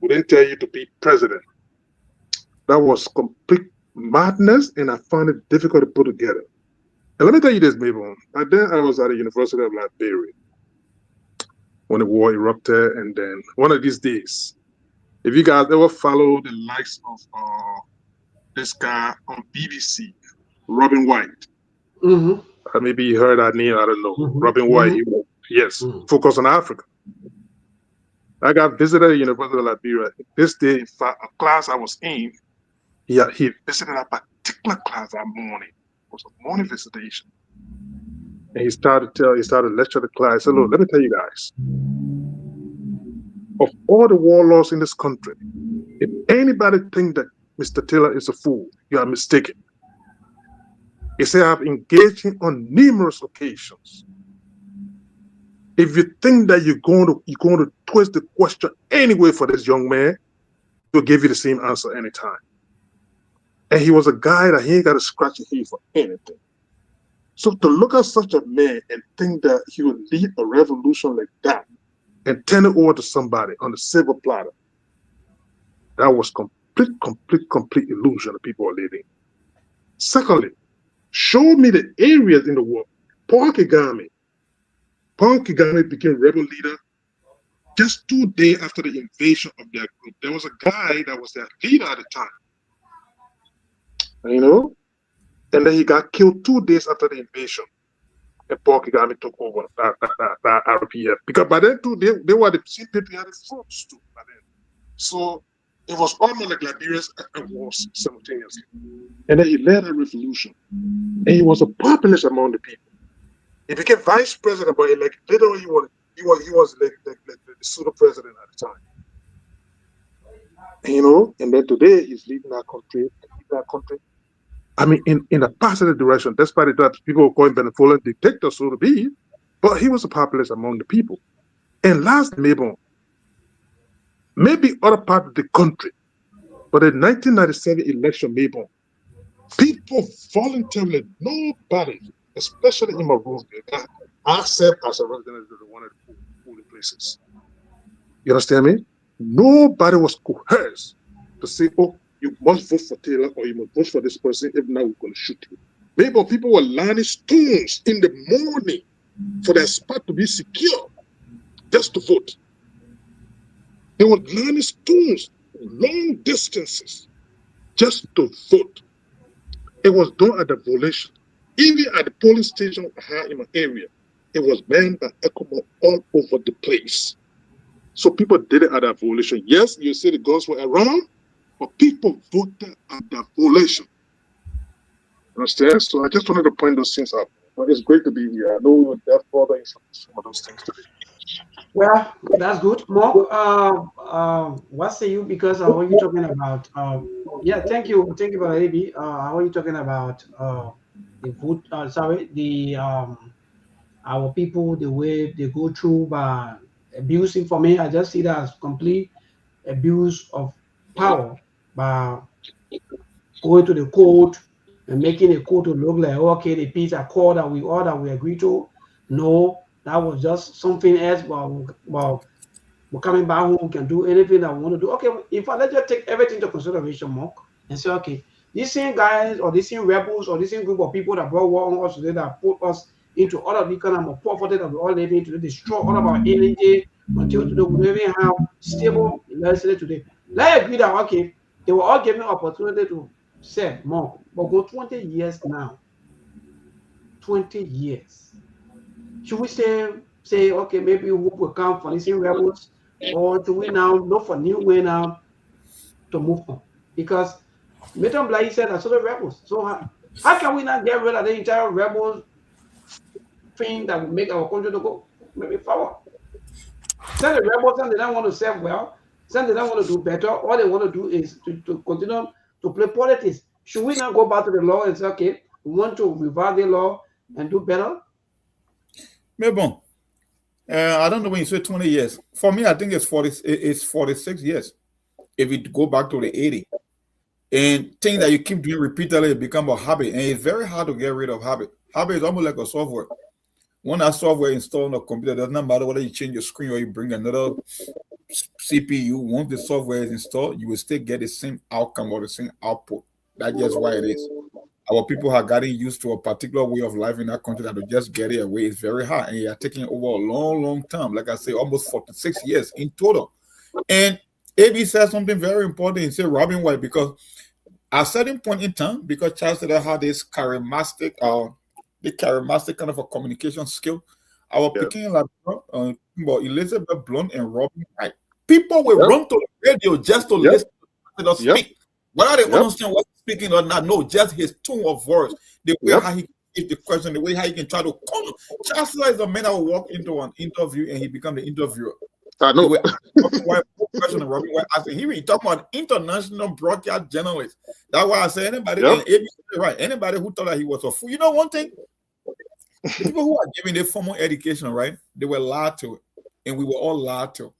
wouldn't tell you to be president. That was complete madness, and I found it difficult to put together. And let me tell you this, Mabel. Then I was at the University of Liberia when the war erupted, and then one of these days, if you guys ever follow the likes of this guy on BBC, Robin White. Maybe you heard that name, I don't know. Robin White, yes, focus on Africa. I got visited at the University of Liberia. This day, in fact, a class I was in, he visited a particular class that morning. It was a morning visitation. And he started to lecture the class. He said, look, let me tell you guys, of all the warlords in this country, if anybody think that Mr. Taylor is a fool, you are mistaken. He said, I've engaged him on numerous occasions. If you think that you're going to twist the question anyway for this young man, he'll give you the same answer anytime. And he was a guy that he ain't got to scratch his head for anything. So to look at such a man and think that he would lead a revolution like that and turn it over to somebody on the silver platter, that was complete illusion that people are living. Secondly, show me the areas in the world. Paul Kagame became rebel leader just 2 days after the invasion of their group. There was a guy that was their leader at the time, you know, and then he got killed 2 days after the invasion. And Paul Kagame took over that RPF. Because by then, too, they were the same people had the force too. By then. So it was almost like Liberia's wars simultaneously. And then he led a revolution. And he was a populist among the people. He became vice president, but like literally he was like the pseudo president at the time. And, you know, and then today he's leading our country. I mean, in a positive direction, despite that people were calling benevolent dictator, so to be, but he was a populist among the people. And last, maybe other part of the country, but in 1997 election, people voluntarily, nobody, especially in Monrovia, I served as a resident of one of the polling places. You understand me? Nobody was coerced to say, oh, you must vote for Taylor or you must vote for this person, if not, we're going to shoot you. Maybe people were lining stones in the morning for their spot to be secure just to vote. They were lining stones long distances just to vote. It was done at the volation. Even at the polling station in my area, it was manned by ECOMO all over the place. So people did it at that volation. Yes, you see the guns were around, but people voted at that volation. Understand? So I just wanted to point those things out. But it's great to be here. I know we will delve further into some of those things today. Well, that's good. Mark, what say you? Because what you talking about? Yeah, thank you, Brother AB. How are you talking about the vote? Our people, the way they go through by abusing. For me, I just see that as complete abuse of power by going to the court and making a code to look like, okay, the peace accord that we agreed to. No, that was just something else. Well, we're coming back home, we can do anything that we want to do. Okay, if I let's just take everything into consideration, Mark, and say, okay, these same guys or these same rebels or this same group of people that brought war on us today, that put us into all of the kind of poverty that we all live in today, destroy all of our energy until today we don't even have stable legislation today. Let's agree that, okay, they were all given opportunity to say more, but go 20 years now. 20 years. Should we say, okay, maybe hope will come for these rebels, or do we now look for new way now to move on? Because Milton Bly said that's the rebels. So how can we not get rid of the entire rebels thing that will make our country to go maybe forward? Send the rebels and they don't want to serve well, send they don't want to do better, all they want to do is to continue to play politics. Should we not go back to the law and say, okay, we want to revive the law and do better? Maybe. I don't know when you say 20 years. For me, I think it's 46 years. If you go back to the 80s. And things that you keep doing repeatedly, it become a habit. And it's very hard to get rid of habit. Habit is almost like a software. When that software installed on a computer, it does not matter whether you change your screen or you bring another CPU. Once the software is installed, you will still get the same outcome or the same output. That's just why it is. Our people have gotten used to a particular way of life in that country that to just get it away is very hard. And you are taking over a long, long time. Like I say, almost 46 years in total. And AB said something very important. He said Robin White, because at a certain point in time, because Charles Taylor had this charismatic kind of a communication skill, our picking like Elizabeth Blunt and Robin White, people will run to the radio just to listen to us speak. Whether they understand what he's speaking or not, no, just his tone of voice, the way how he gives the question, the way how he can try to come. Charles Taylor is the man that will walk into an interview and he become the interviewer. I know. Question Robin White asking, he talking about international broadcast journalists. That's why I say anybody, anybody who thought that he was a fool. You know one thing? The people who are giving their formal education, right? They were lied to, and we were all lied to.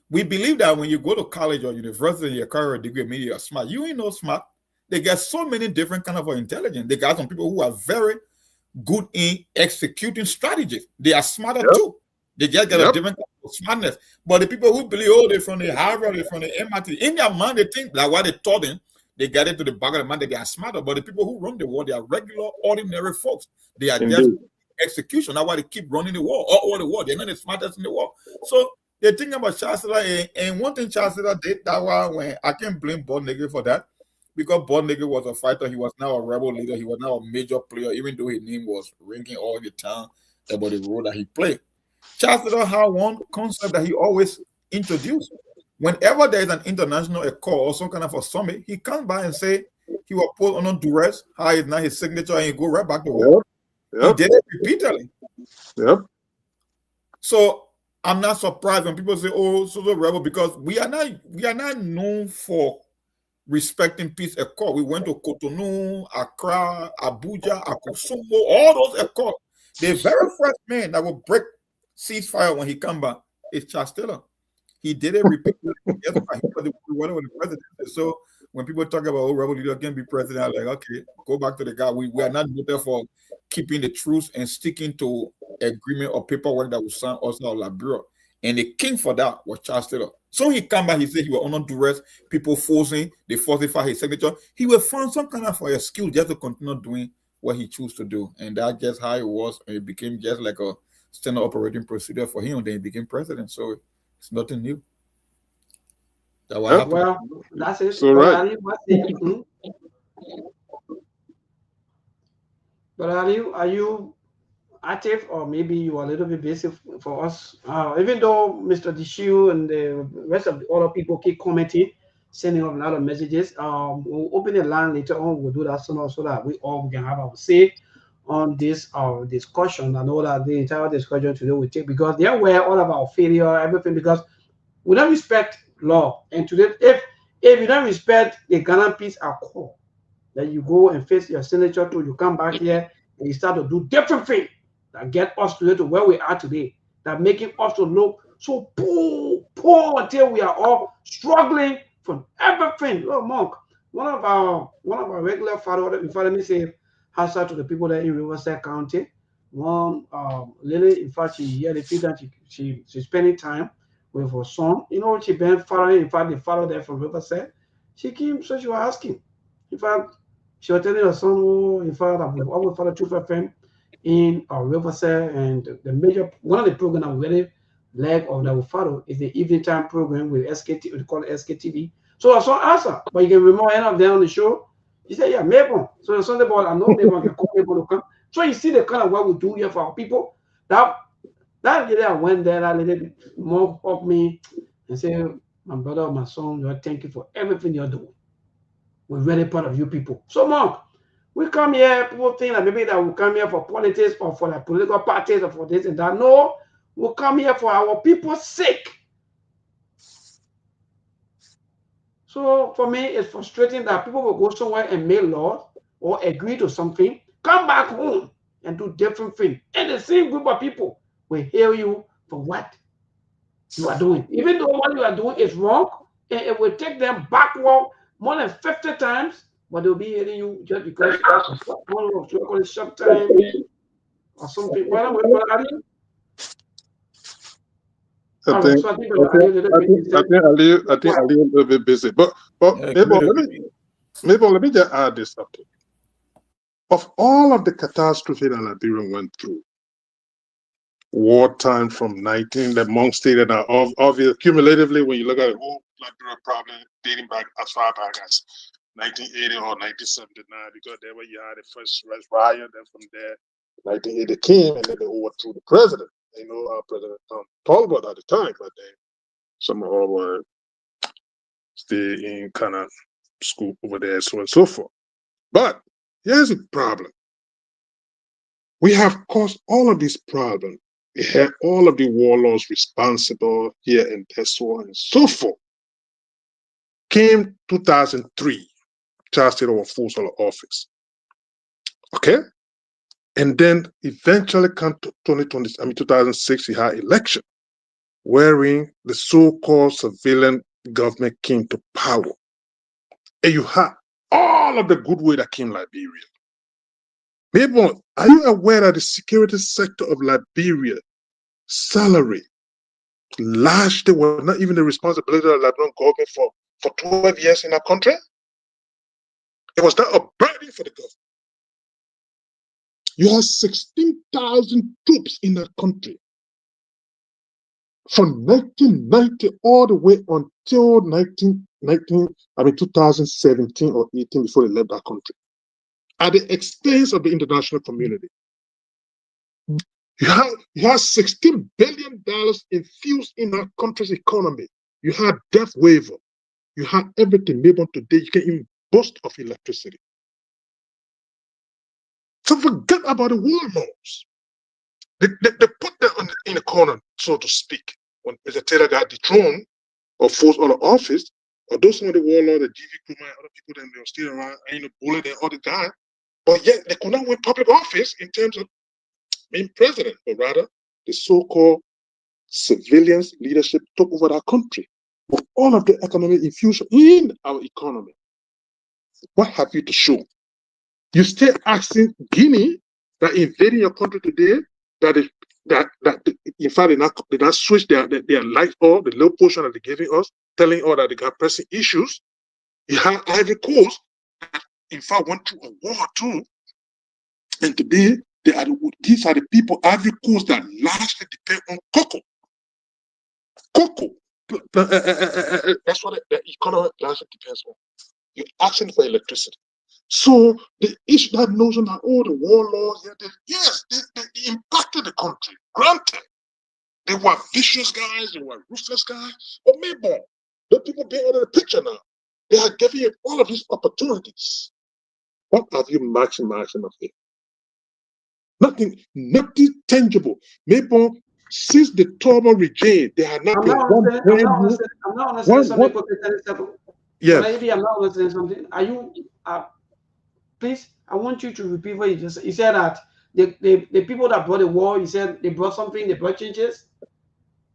We believe that when you go to college or university, you carry a degree, maybe you're smart. You ain't no smart. They get so many different kind of intelligence. They got some people who are very good in executing strategies. They are smarter too. They just get a different kind of smartness. But the people who believe, oh, they're from the Harvard, they're from the MIT, in their mind, they think that what they taught them, they get it to the back of the mind that they are smarter. But the people who run the war, they are regular, ordinary folks. They are just execution. That's why they keep running the war, all the war. They're not the smartest in the war. So they're thinking about Charles Taylor, and one thing Charles Taylor did that was when I can't blame Bob Nigger for that, because Bob Nigger was a fighter. He was now a rebel leader. He was now a major player, even though his name was ringing all the time about the role that he played. Charles Taylor had one concept that he always introduced. Whenever there is an international accord or some kind of a summit, he comes by and say he will put on duress, how is now his signature, and he go right back to war. He did it repeatedly. So I'm not surprised when people say, "Oh, so the rebel," because we are not known for respecting peace accord. We went to Cotonou, Accra, Abuja, Akosombo, all those accords. The very first man that will break ceasefire when he come back is Charles Taylor. He did it repeatedly. He was the president. So when people talk about rebel leader can be president, I'm like, okay, go back to the guy. We are not there for keeping the truth and sticking to agreement or paperwork that was signed also out Liberia. And the king for that was Charles Taylor. So he come back, he said he was under duress, people forcing, they falsify his signature. He will find some kind of a skill just to continue doing what he chose to do. And that's just how it was. And it became just like a standard operating procedure for him. Then he became president. So it's nothing new. That well, that's it. So right. But are you active, or maybe you are a little bit busy for us? Even though Mr. Dishu and the rest of the other people keep commenting, sending up a lot of messages, we'll open the line later on. We'll do that soon, so that we all can have our say on this discussion. I know that the entire discussion today will take, because they are aware all of our failure, everything, because we don't respect law. And today, if you don't respect the Ghana Peace Accord, then you go and face your senator too, you come back here and you start to do different things that get us today to where we are today, that making us to look so poor until we are all struggling from everything. Oh, Monk, one of our regular father, in fact, let me say, how's out to the people that in Riverside County. One Lily, in fact, she had a few that she's spending time with her son. You know, she been following, in fact, the father there from Riverside. She came, so she was asking. In fact, she was telling her son, oh, in fact, that we've always followed Truth FM in Riverside, and the major one of the programs that we really like of that we follow is the evening time program with SKT, we call it SKTV. So I saw answer, but you can remember any of them on the show. He said, yeah, Mabel. So Sunday boy, I know Mabel can call Mabel to come. So you see the kind of work we do here for our people. That lady I went there, that lady more of me and say, my brother or my son, Lord, thank you for everything you're doing. We're very proud of you people. So Mark, we come here, people think that maybe that we come here for politics or for like political parties or for this and that. No, we come here for our people's sake. So for me, it's frustrating that people will go somewhere and make laws or agree to something, come back home and do different things. And the same group of people will hail you for what you are doing. Even though what you are doing is wrong, and it will take them backward more than 50 times, but they'll be hailing you just because one of short time or something. Well, I think Ali a little bit busy. But maybe let me just add this up. Of all of the catastrophe that Liberia went through, wartime from the Monk stated that obviously cumulatively when you look at it, whole Liberia problem dating back as far back as 1980 or 1979, because there where you had the first riot, then from there 1980 came and then they overthrew the president. You know, President Talbot at the time, but they somehow were stay in kind of school over there, so on and so forth. But here's the problem. We have caused all of these problems. We had all of the warlords responsible here and there, so on and so forth. Came 2003, Charles State of Force office. Okay? And then eventually come to 2006, we had election, wherein the so-called civilian government came to power. And you had all of the goodwill that came Liberia. Maybe, are you aware that the security sector of Liberia salary largely was not even the responsibility of the Liberian government for 12 years in our country? It was not a burden for the government. You have 16,000 troops in that country from 1990 all the way until 2017 or 18 before they left that country, at the expense of the international community. You have $16 billion infused in our country's economy. You have debt waiver. You have everything. Maybe today you can even boast of electricity. So forget about the warlords. They put them in the corner, so to speak. When Mr. Taylor got dethroned or forced out of office, although some of the warlords, the GV Kuma, other people, then they were still around, and the bullet and all the time, but yet they could not win public office in terms of being president, but rather the so-called civilians leadership took over our country with all of the economic infusion in our economy. What have you to show? You still asking Guinea that invading your country today, that in fact they not switch their light or the low portion that they're giving us, telling us that they got pressing issues. You have Ivory Coast that in fact went through a war too, and today these are the people, Ivory Coast, that largely depend on cocoa. Cocoa. That's what the economy largely depends on. You're asking for electricity. So the issue, that notion that the warlords, they impacted the country. Granted, they were vicious guys, they were ruthless guys, but maybe the people being out of the picture now, they are giving you all of these opportunities. What have you maximizing of it? Nothing tangible. Maybe since the Tomo regime, they have not been one. I'm not understanding something. Yes. Maybe I'm not understanding something. Are you? Please, I want you to repeat what you just said. You said that the people that brought the war, you said they brought something, they brought changes?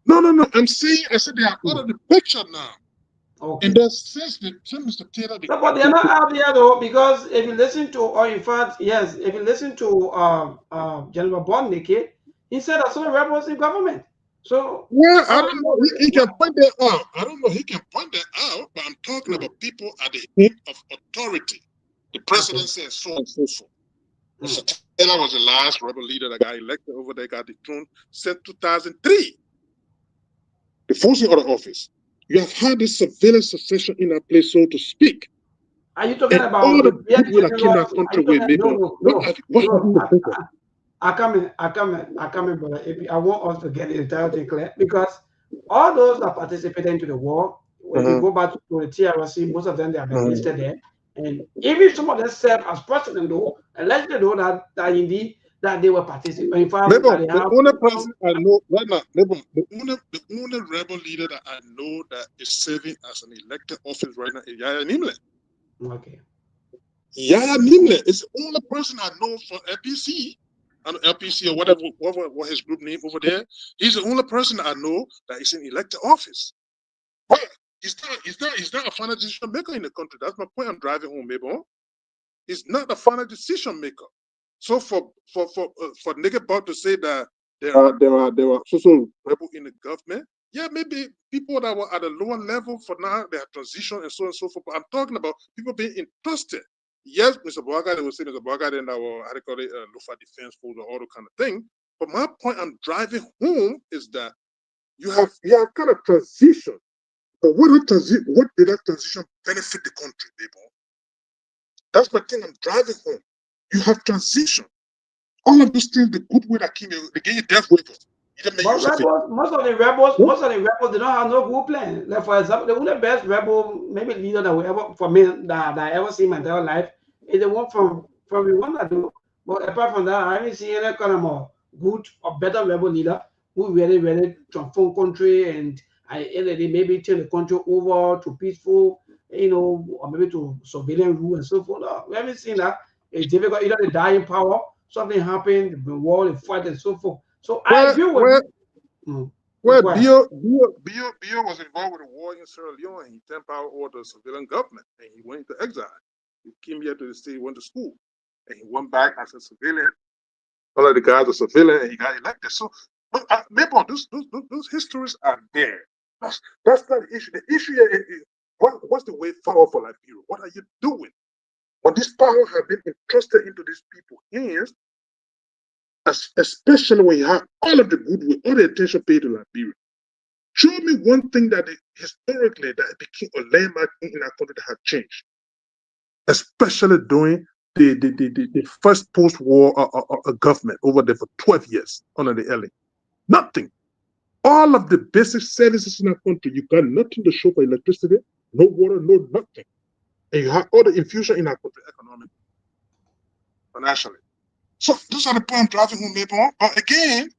No. I said they are out of the picture now. Okay. In that sense, Mr. Taylor, No, but they're not out there though, because if you listen to, or in fact, yes, if you listen to General Bonnike, he said that some rebels in government. So well, I don't know. He can point that out. I don't know. He can point that out, but I'm talking about people at the head of authority. The president says so and so so. Mr. Taylor was the last rebel leader that got elected over there, got the throne, said 2003. The forcing out of office. You have had this surveillance succession in that place, so to speak. Are you talking And about all the the people that came to that country with maybe I come in, brother. I want us to get the entire thing clear because all those that participated into the war, if you go back to the TRC, most of them they have been listed there. And even some of them served as president, though, allegedly though that indeed that they were participating. In fact, the only person I know right now, the only rebel leader that I know that is serving as an elected office right now is Yahya Nimle. Okay. Yahya Nimle is the only person I know for LPC, LPC or whatever what his group name over there. He's the only person I know that is in elected office. But he's not a final decision maker in the country. That's my point I'm driving home, maybe. He's not a final decision maker. So for nigga Bob to say that there are social rebel in the government, yeah, maybe people that were at a lower level for now they have transitioned and so on and so forth. But I'm talking about people being entrusted. Yes, Mr. Boaga, they will say Mr. Boaga in our how they call it Lufa Defense Force or all the kind of thing. But my point I'm driving home is that you have kind of transition. But what did that transition benefit the country, people? That's my thing I'm driving home. You have transition. All of those things, the good way that came, they gave you death waivers. Most of the rebels, they don't have no good plan. Like for example, the only best rebel, maybe leader that we ever, for me, that I ever seen in my entire life, is the one from Rwanda. Though. But apart from that, I haven't seen any kind of more good or better rebel leader who really transform country and maybe turn the country over to peaceful, or maybe to civilian rule and so forth. No, we haven't seen that. It's difficult. Either they die in power, something happened, the war, the fight, and so forth. So I agree with you. Well, Bio was involved with a war in Sierra Leone, and he turned power over to the civilian government, and he went into exile. He came here to the state, went to school, and he went back as a civilian. All of the guys are civilian, and he got elected. So, maybe those histories are there. That's not the issue. The issue is what's the way forward for Liberia? What are you doing? When this power has been entrusted into these people's hands, especially when you have all of the goodwill, all the attention paid to Liberia. Show me one thing that historically that became a landmark in our country that has changed, especially during the first post-war government over there for 12 years under the LA. Nothing. All of the basic services in our country, you got nothing to show for electricity, no water, no nothing. And you have all the infusion in our country economically, financially. So those are the point I'm driving home, maybe. But again,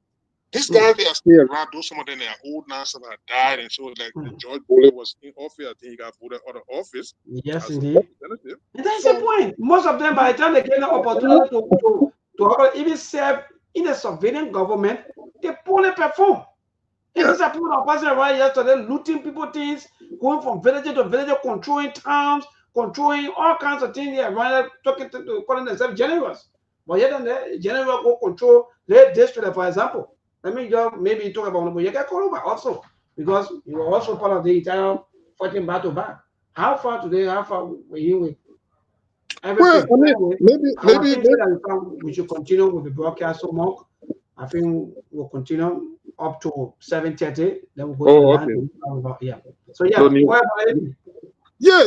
these guys, they are still around. Those some of them they are old now, some have died, and so like George Bulley was in office. I think he got voted out of office. Yes, indeed. And that's the point. Most of them, by the time they get an opportunity to even serve in a civilian government, they poorly perform. And these are people that are passing around yesterday, looting people things, going from village to village, controlling towns, controlling all kinds of things. They are around talking to calling themselves generals. But yet, then the general go control their district, for example. Let me just maybe talk about Yeka Koluba also, because you were also part of the entire fighting back to back. How far today? How far were you with everything? Well, maybe we should continue with the broadcast so much. I think we'll continue up to 7:30. Then we'll go to the line. Yeah. So yeah.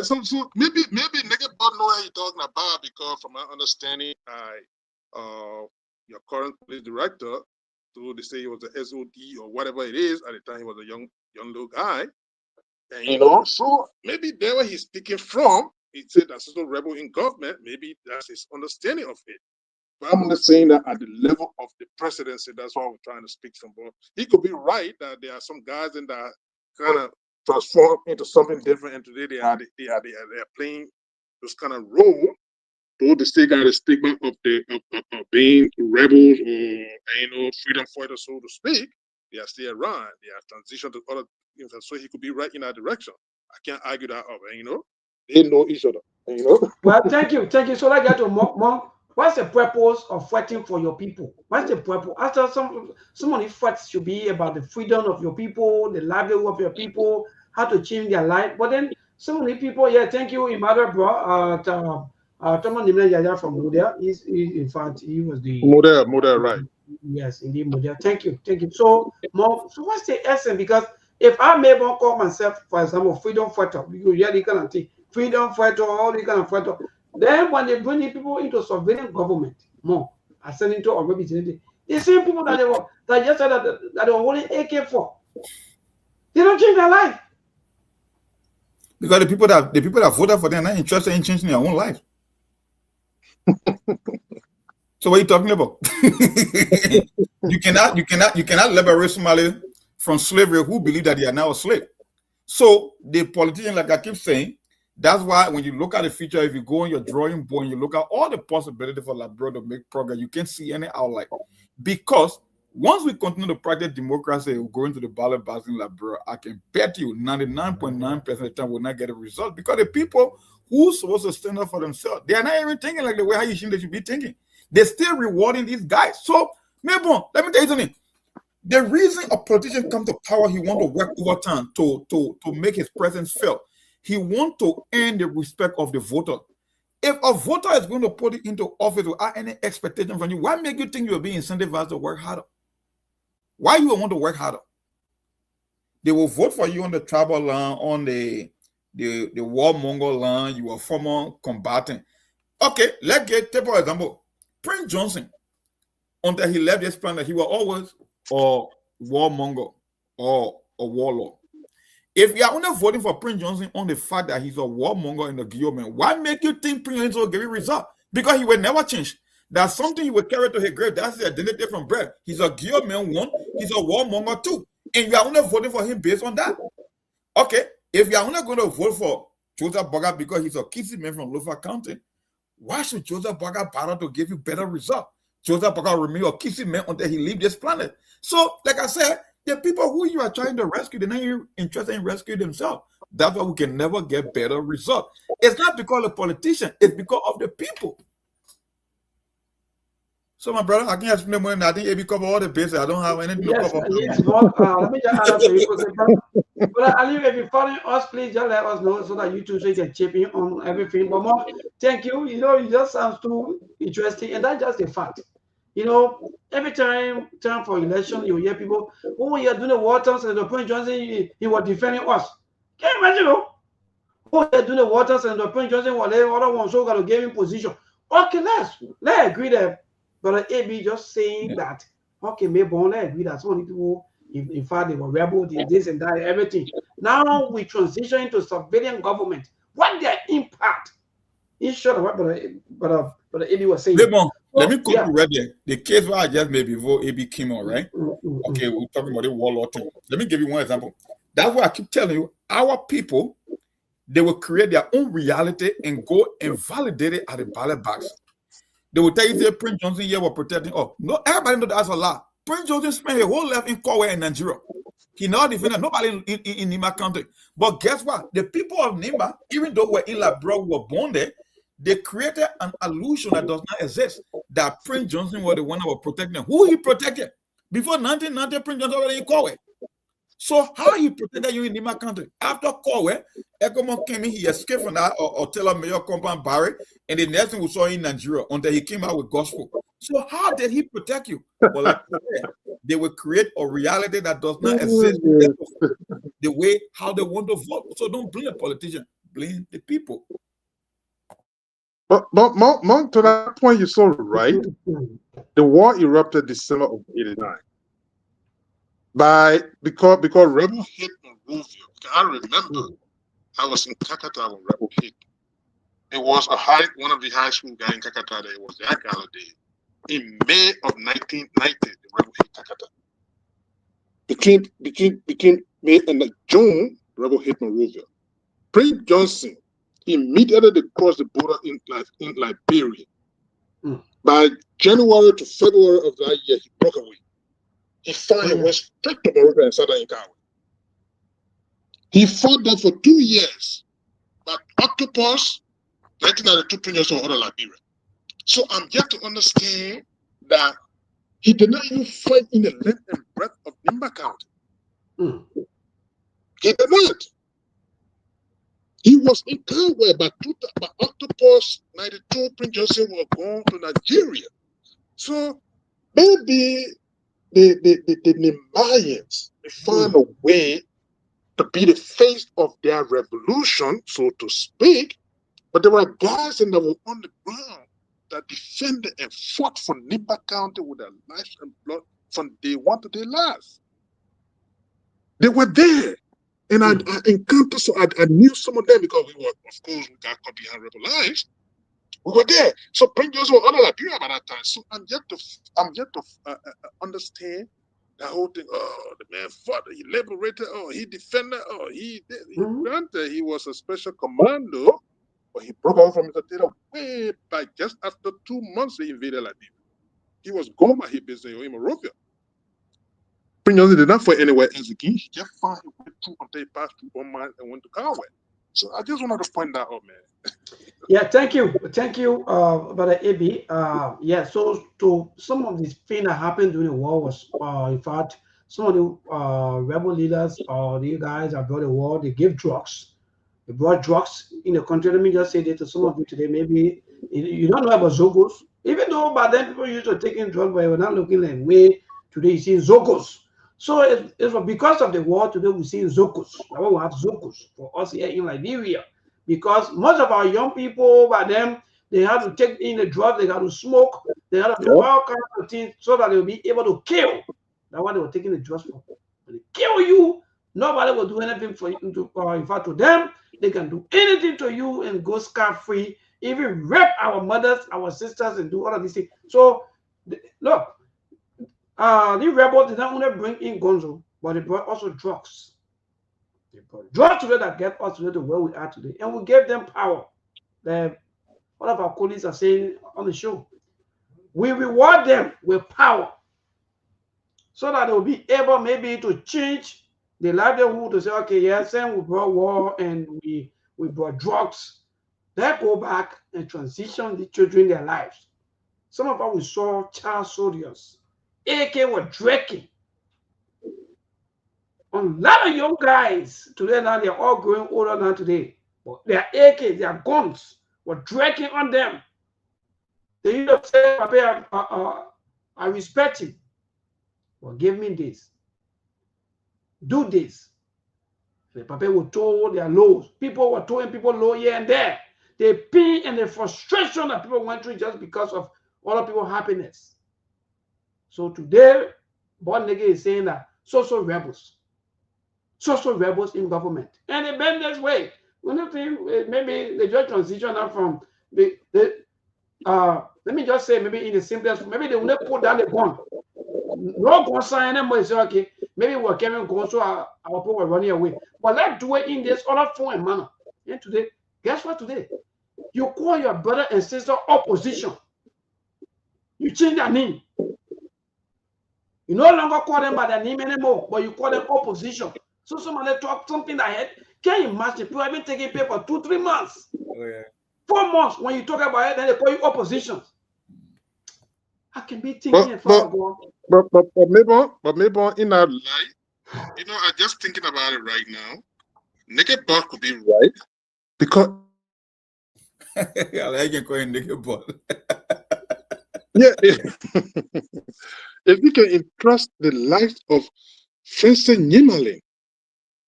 So maybe nigga don't know what you're talking about, because from my understanding, your current police director, so they say he was a SOD or whatever it is. At the time, he was a young little guy, and so maybe there where he's speaking from, he said that's a rebel in government. Maybe that's his understanding of it. But I'm not saying that at the level of the presidency, that's why we're trying to speak from. But he could be right that there are some guys in that kind of transform into something different, and today they are playing this kind of role. Though they still got a stigma of being rebels or freedom fighters, so to speak, they are still around. They are transitioned to other things, and so he could be right in that direction. I can't argue that up. And, you know, they know each other. And, you know. Well, thank you. So I get to more. What's the purpose of fighting for your people? What's the purpose? After some of the fights should be about the freedom of your people, the livelihood of your people, how to change their life. But then some of the people, yeah, thank you, Imada, bro. Thomas Nimna Yaya from Mudia. In fact, he was the Model, right. Yes, indeed, Mudia. Thank you. So what's the essence? Because if I may call myself, for example, freedom fighter, you really kind of think freedom fighter, all these kind of fighter. Then when they bring people into surveillance government, more ascending to or maybe the same people that just said that they were holding AK-4, they don't change their life. Because the people that voted for them are not interested in changing their own life. So what are you talking about? you cannot liberate somebody from slavery who believe that they are now a slave. So the politician, like I keep saying, that's why when you look at the future, if you go on your drawing board and you look at all the possibilities for Labrador to make progress, you can't see any outline. Because once we continue to practice democracy, we're going to the ballot box in Labrador, I can bet you 99.9% of the time will not get a result because the people who's supposed to stand up for themselves, they are not even thinking like the way how you think they should be thinking. They're still rewarding these guys. So, maybe let me tell you something. The reason a politician comes to power, he wants to work overtime to make his presence felt. He wants to earn the respect of the voter. If a voter is going to put it into office without any expectation from you, why make you think you're being incentivized to work harder? Why you want to work harder? They will vote for you on the tribal line, on the warmonger line. You are former combatant. Okay, let's take for example, Prince Johnson. Until he left this planet, he was always a warmonger or a warlord. If you are only voting for Prince Johnson on the fact that he's a warmonger in the government, why make you think Prince Johnson will give you result? Because he will never change. That's something he will carry to his grave. That's the identity from birth. He's a government one. He's a warmonger too. And you are only voting for him based on that. Okay, if you are only going to vote for Joseph Boga because he's a kissy man from Lofa County, why should Joseph Boga bother to give you better result? Joseph Boga remain a kissy man until he leaves this planet. So, like I said, the people who you are trying to rescue, they're not even interested in rescuing themselves. That's why we can never get better results. It's not because of the politician, it's because of the people. So, my brother, I can't explain more than I think AB cover all the bases. I don't have anything to cover. Yes, let me just add up to you. But Ali, if you follow us, please just let us know so that you too so you can chip in on everything. But more, thank you. You know, it just sounds too interesting, and that's just a fact. You know, every time for election, you hear people, oh, you're doing the waters and the Prince Johnson, he was defending us. Can you imagine? Oh, you're doing the waters and the Prince Johnson, whatever, other one, so got to give him position. Okay, let's agree that. But AB just saying that, okay, maybe let's agree that some of the people, in fact, they were rebels, this and that, everything. Now we transition into civilian government. What their impact? He's sure what, but AB was saying. Let me quickly read the case where I just made before AB came on, right? Okay, we're talking about the warlord thing. Let me give you one example. That's why I keep telling you, our people, they will create their own reality and go and validate it at the ballot box. They will tell you that Prince Johnson here was protecting. Oh, no, everybody knows that's a lie. Prince Johnson spent his whole life in Kowe in Nigeria. He never defended nobody in Nima County. But guess what? The people of Nima, even though we're in Labrador, we were born there, they created an illusion that does not exist, that Prince Johnson was the one that was protecting them. Who he protected? Before 1990, Prince Johnson already in Kowe. So how he protected you in Nima County? After Kowe, Ekomon came in, he escaped from that or tell a mayor compound barrack, and the next thing we saw in Nigeria until he came out with gospel. So how did he protect you? Well, like I said, they will create a reality that does not exist the way how they want to vote. So don't blame the politician, blame the people. But Monk, to that point, you're so right. The war erupted December of '89. Because rebel hit Monrovia. I remember I was in Kakata when rebel hit. It was one of the high school guys in Kakata. It was that gala day. In May of 1990, the rebel hit Kakata. Between May and June, rebel hit Monrovia. Prince Johnson immediately crossed the border in Liberia. By January to February of that year, he broke away. He finally went straight to Monrovia and started in Kawe. He fought that for 2 years. But Octopus, 1992 Prince of Order Liberia. So I'm yet to understand that he did not even fight in the length and breadth of Nimba County. He did not. He was in Conway, but Octopus 92 Prince Joseph was gone to Nigeria. So maybe the Nimayans found a way to be the face of their revolution, so to speak. But there were guys that were on the ground that defended and fought for Nimba County with their lives and blood from day one to their last. They were there. And I encountered, so I knew some of them because we were, of course, we got caught behind rebel lines. We were there. So Prince Joseph was under Liberia by that time. So I'm yet to understand the whole thing. Oh, the man fought, he liberated, oh, he defended, oh, he did. Granted, he was a special commando, but he broke out from his potato way back just after 2 months he invaded Liberia. He was gone by his business in Monrovia. Prince Joseph did not fight anywhere else again. He just found his way through until he passed through one mile and went to Conway. So I just wanted to point that out, man. Yeah, thank you, Brother AB. Yeah, so to some of these things that happened during the war was, in fact, some of the rebel leaders or the guys that brought the war, they gave drugs. They brought drugs in the country. Let me just say that to some of you today, maybe you don't know about Zogos, even though by then people used to take in drugs, but they were not looking like way today you see Zogos. So it was because of the war today we see Zokos. Now we have Zokos for us here in Liberia. Because most of our young people by them, they had to take in the drugs, they had to smoke, they had to do all kinds of things so that they will be able to kill. That's why they were taking the drugs for. When they kill you, nobody will do anything for you. In fact, to them, they can do anything to you and go scot-free, even rape our mothers, our sisters, and do all of these things. So look. The rebels did not only bring in Gonzo, but they brought also drugs. They brought drugs today that get us today to where we are today, and we gave them power. One of our colleagues are saying on the show, we reward them with power so that they will be able maybe to change the livelihood to say, okay, yes, and we brought war and we brought drugs. They go back and transition the children in their lives. Some of us we saw child soldiers. AK were drinking. A lot of young guys today now, they're all growing older now today. But their AK, their guns were drinking on them. They used to say, Papa, I respect him. Well, give me this. Do this. The Papa would tow their lows. People were towing people low here and there. The pain and the frustration that people went through just because of other people's happiness. So today, Bon Nigga is saying that social rebels in government, and they bend this way. One of them, maybe they just transition out from let me just say, maybe in the simplest, maybe they will not put down the gun. No gun sign them, but say, okay, maybe we're carrying guns, so our people were running away. But let's do it in this other form and manner. And today, guess what? Today, you call your brother and sister opposition. You change their name. You no longer call them by their name anymore, but you call them opposition. So somebody talk something that had, can you imagine? People have been taking pay for 2-3 months. 4 months. When you talk about it, then they call you opposition. I can be thinking but maybe in our life, I'm just thinking about it right now. Naked Buck could be right because I like you calling Naked Buck. Yeah, if we can entrust the life of Francis Nyimale,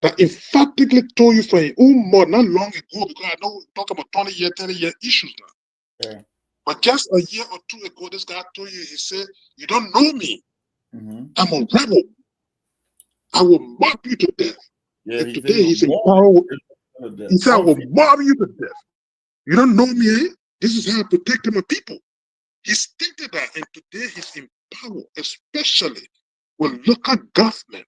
that emphatically told you for more not long ago, because I know we talk about 20-year, 30-year issues now. Yeah. But just a year or two ago, this guy told you, he said, you don't know me. I'm a rebel. I will mob you to death. Yeah, and today he's in power. He said, I will mob you to death. You don't know me, eh? This is how I protect my people. He stated that, and today he's in power, especially with local government.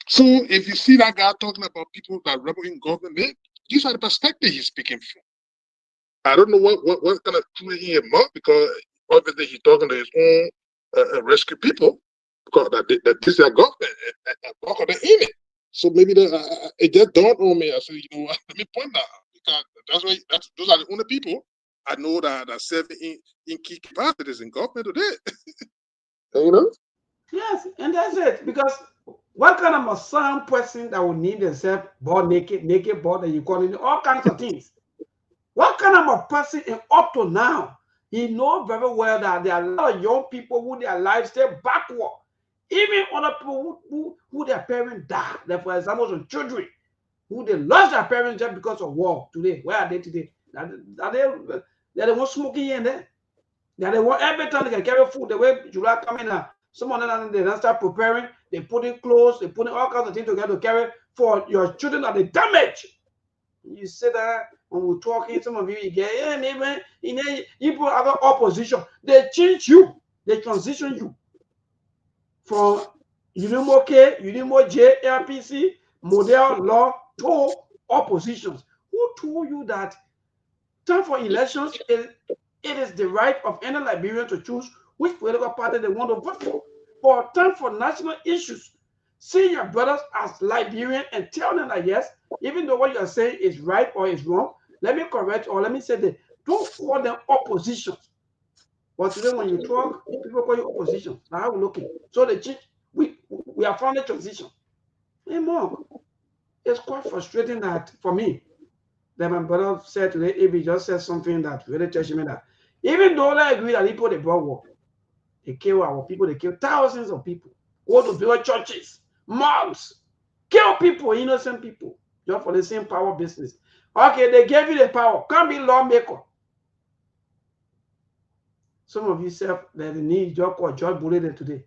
So if you see that guy talking about people that rebel in government, these are the perspective he's speaking from. I don't know what kind of truth he him up, because obviously he's talking to his own rescue people, because that this is their government and work on the image. So maybe it just dawned on me. I said, you know what, let me point that out, because those are the only people I know that serve in key capacities in government today. You know? Yes, and that's it. Because what kind of a some person that would need themselves born naked born, and you call it all kinds of things? What kind of a person, and up to now, he knows very well that there are a lot of young people who their lives stay backward. Even other people who their parents died. Like for example, some children who they lost their parents just because of war today. Where are they today? Are they want smoking here and there? They want every time they can carry food. The way July coming out, some of them they don't start preparing. They put in clothes. They put in all kinds of things together to carry for your children that they damage. You say that when we're talking, some of you get, yeah, maybe you put other opposition. They change you. They transition you from Unimo K, Unimo J, LPC, model law to oppositions. Who told you that time for elections, it is the right of any Liberian to choose which political party they want to vote for? For time for national issues, see your brothers as Liberian and tell them that yes, even though what you are saying is right or is wrong, let me correct or let me say that don't call them opposition. But today when you talk, people call you opposition. Now how we looking? So the change, we are from the transition. Hey Mark, it's quite frustrating that for me, that my brother said today, AB just said something that really touched me, that even though I agree that people they brought war, they kill our people, they kill thousands of people, go to build churches, mosques, kill people, innocent people, just for the same power business. Okay, they gave you the power, can't be lawmaker. Some of you say that they need Jock or George Bullet today.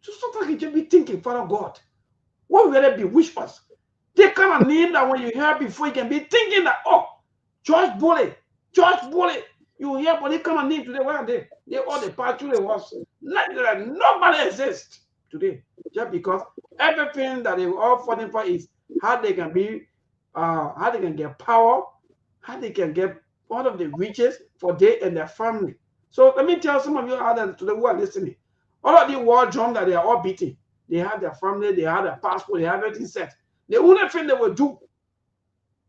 Just sometimes you just be thinking, Father God, what will they be wish us? They kind of need that when you hear before you can be thinking that, oh, George Bullet, you hear, but they kind of need today. Where are they? They all the part to the was nobody exists today. Just because everything that they were all fighting for is how they can be, how they can get power, how they can get all of the riches for they and their family. So let me tell some of you out there today who are listening. All of the war drum that they are all beating, they have their family, they have their passport, they have everything set. The only thing they will do,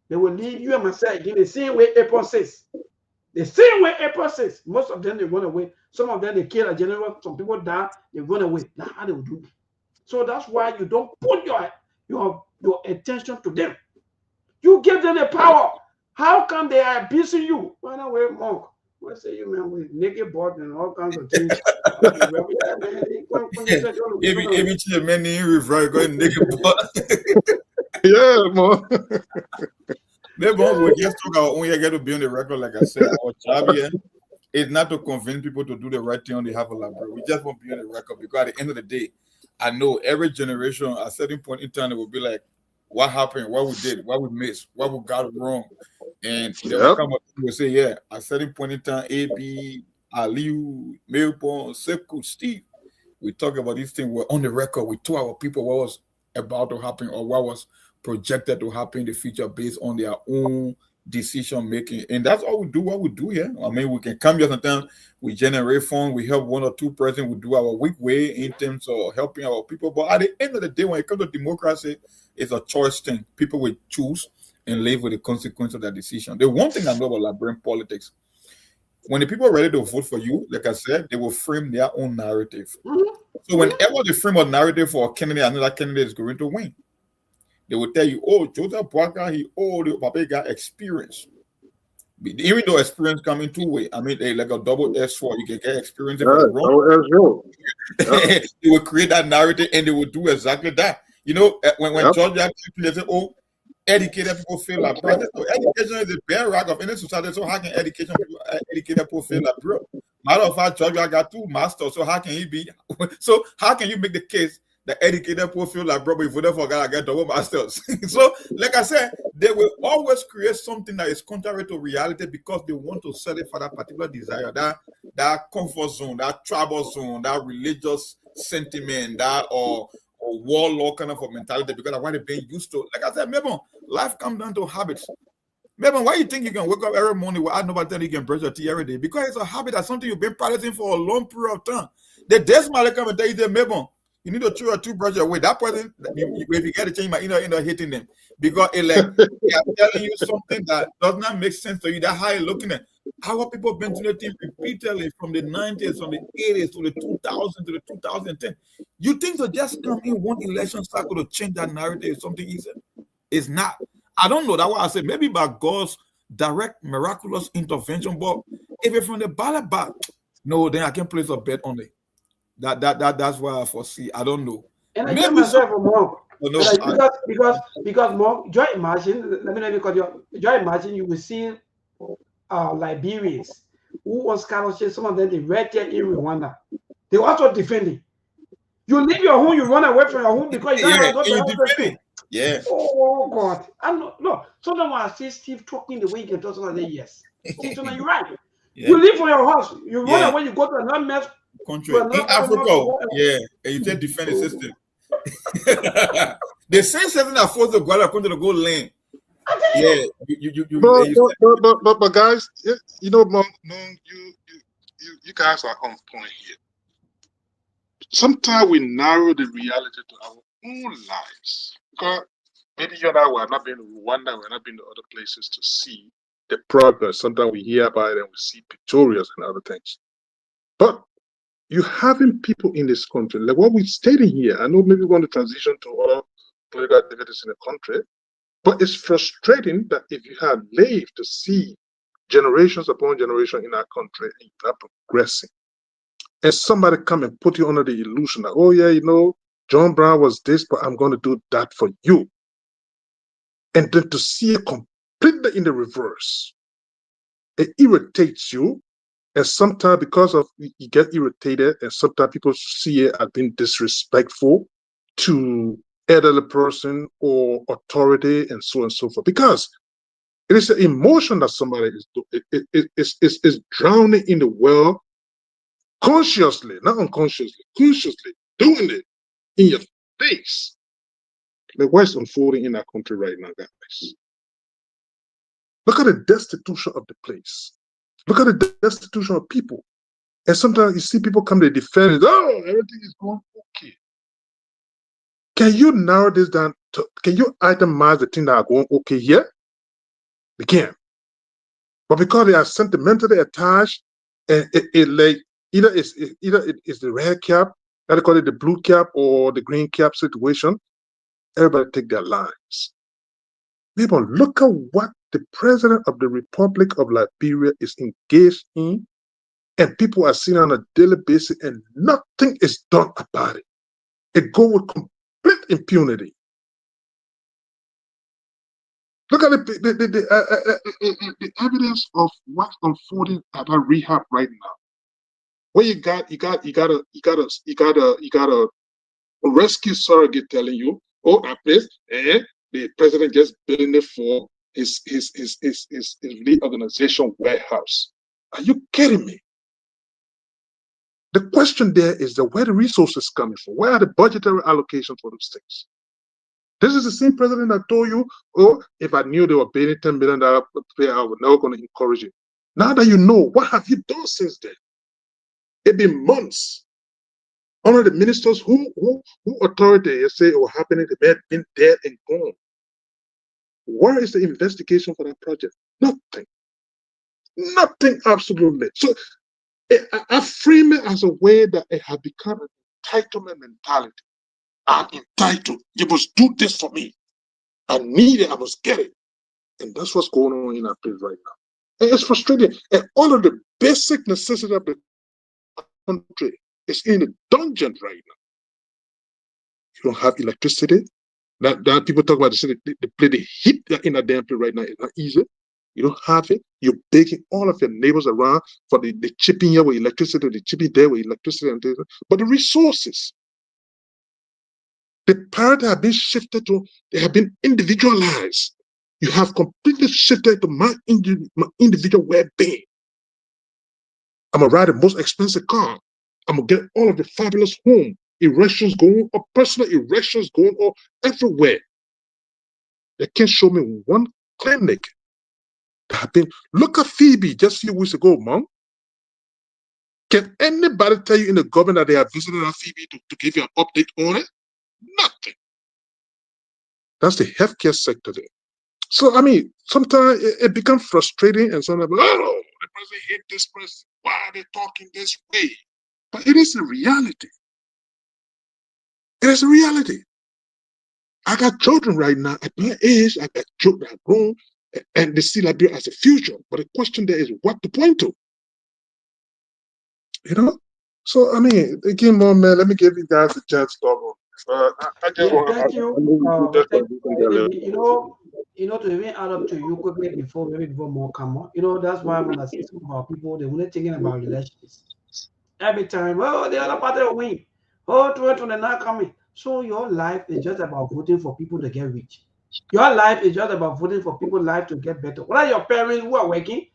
they will leave you and myself again the same way April says. The same way April says. Most of them, they run away. Some of them, they kill a general. Some people die, they run away. That's how they will do. So that's why you don't put your attention to them. You give them the power. How come they are abusing you? Run away, monk. What say you, man, with naked board and all kinds of things. Yeah, man. Maybe we just talk our own. You get to be on the record, like I said. Our job here is not to convince people to do the right thing on behalf of Liberia. We just want to be on the record because at the end of the day, I know every generation at a certain point in time it will be like, what happened, what we did, what we missed, what we got wrong. And they will come up and say, yeah, at a certain point in time, AB, Aliu, Melbourne, Sekou, Steve, we talk about these things. We're on the record. We told our people what was about to happen or what was projected to happen in the future based on their own decision making. And that's all we do, what we do here. I mean, we can come here sometimes, we generate funds, we help one or two persons, we do our weak way in terms of helping our people. But at the end of the day, when it comes to democracy, it's a choice thing. People will choose and live with the consequence of their decision. The one thing I know about Liberian politics, when the people are ready to vote for you, like I said, they will frame their own narrative. So whenever they frame a narrative for a candidate, another candidate is going to win. They will tell you, oh, Joseph Boaka, the Papa got experience. Even though experience comes in two ways. I mean, like a double S sword, you can get experience. They will create that narrative and they will do exactly that. You know, when George they say, oh, educated people feel like brother. So education is the bedrock of any society. So how can educated people feel like bro? Matter of fact, George got 2 masters. So how can he be? So how can you make the case that educated people feel like bro, but if we don't forget, I get double masters? So, like I said, they will always create something that is contrary to reality because they want to sell it for that particular desire, that comfort zone, that tribal zone, that religious sentiment, that or warlord kind of a mentality because of what they've been used to. Like I said, maybe life comes down to habits. Maybe why you think you can wake up every morning without nobody telling you can brush your teeth every day? Because it's a habit, that's something you've been practicing for a long period of time. The day somebody come and tell you that maybe You need to throw a toothbrush away. That person, if you get a change, you might end up hitting them because it like they are telling you something that does not make sense to you. That's how you're looking at. How have people been to the team repeatedly from the 90s, from the 80s to the 2000s to the 2010? You think to just come in one election cycle to change that narrative is something easy? It's not. I don't know. That's why I said maybe by God's direct miraculous intervention, but if it's from the ballot box, no, then I can place a bet on it. That's why I foresee. I don't know. And I Maybe get myself a monk. no, Because monk, just imagine, let me know because just imagine you will see Liberians who on scholarship, some of them they read there in Rwanda. They also defending. You leave your home, you run away from your home because you don't have no defend it. Yeah. Oh God. I'm not no. Sometimes when I see Steve talking the way he can talk, I say yes. Steve, so you're right. Yeah. You leave from your house, you run away, you go to another mess. Country in Africa, yeah, and you say defend the system. The same system that forced the Guala country to go land. Yeah, but guys, you know, you guys are on point here. Sometimes we narrow the reality to our own lives. Because maybe you and I were not been to Rwanda, we're not been to other places to see the progress. Sometimes we hear about it and we see pictorials and other things. But you having people in this country, like what we're stating here, I know maybe we want to transition to other political activities in the country, but it's frustrating that if you have lived to see generations upon generation in our country and you're not progressing, and somebody come and put you under the illusion that, oh yeah, you know, John Brown was this, but I'm going to do that for you. And then to see it completely in the reverse, it irritates you. And sometimes because of you get irritated, and sometimes people see it as being disrespectful to elderly person or authority and so on and so forth. Because it is an emotion that somebody is drowning in the well consciously, not unconsciously, consciously doing it in your face. Like what's unfolding in our country right now, guys? Look at the destitution of the place. Look at the destitution of people. And sometimes you see people come to defend it. Oh, everything is going okay. Can you narrow this down? Can you itemize the things that are going okay here? We can. But because they are sentimentally attached, and it like either it's the red cap, that they call it the blue cap or the green cap situation, everybody take their lives. People, look at what the president of the Republic of Liberia is engaged in, and people are seen on a daily basis, and nothing is done about it. It goes with complete impunity. Look at the evidence of what's unfolding at our rehab right now. Where you got a rescue surrogate telling you, oh, at this, the president just building it for his reorganization warehouse. Are you kidding me? The question there is where the resources coming from? Where are the budgetary allocations for those things? This is the same president that told you, oh, if I knew they were paying $10 million player, I was never going to encourage it. Now that you know, what have you done since then? It's been months. One of the ministers who authority say what happened, they have been dead and gone. Where is the investigation for that project? Nothing. Nothing, absolutely. So I frame it as a way that it has become an entitlement mentality. I'm entitled. You must do this for me. I need it. I must get it. And that's what's going on in our place right now. And it's frustrating. And all of the basic necessities of the country is in the dungeon right now. You don't have electricity. That people talk about the city, the heat in a damn place right now is not easy. You don't have it. You're begging all of your neighbors around for the chipping here with electricity, the chipping there with electricity, and this. But the resources, the priority have been shifted to, they have been individualized. You have completely shifted to my individual well-being. I'm gonna ride the most expensive car. I'm gonna get all of the fabulous home erections going on, personal erections going on everywhere. They can't show me one clinic that have been. Look at Phoebe just a few weeks ago, Mom. Can anybody tell you in the government that they have visited our CB to give you an update on it? Nothing. That's the healthcare sector there. So, I mean, sometimes it becomes frustrating and sometimes, oh, the president hate this person. Why are they talking this way? But it is a reality. It is a reality. I got children right now at my age. I got children that are grown and they see Liberia as a future. But the question there is what to point to. You know? So, I mean, again, man, let me give you guys a chance to talk. Thank you. To even add up to you quickly before more come on. That's why when I see some of our people, they're only thinking about elections. Every time, oh, the other party will win. Oh, 2020 not coming. So your life is just about voting for people to get rich. Your life is just about voting for people's life to get better. What are your parents who are working?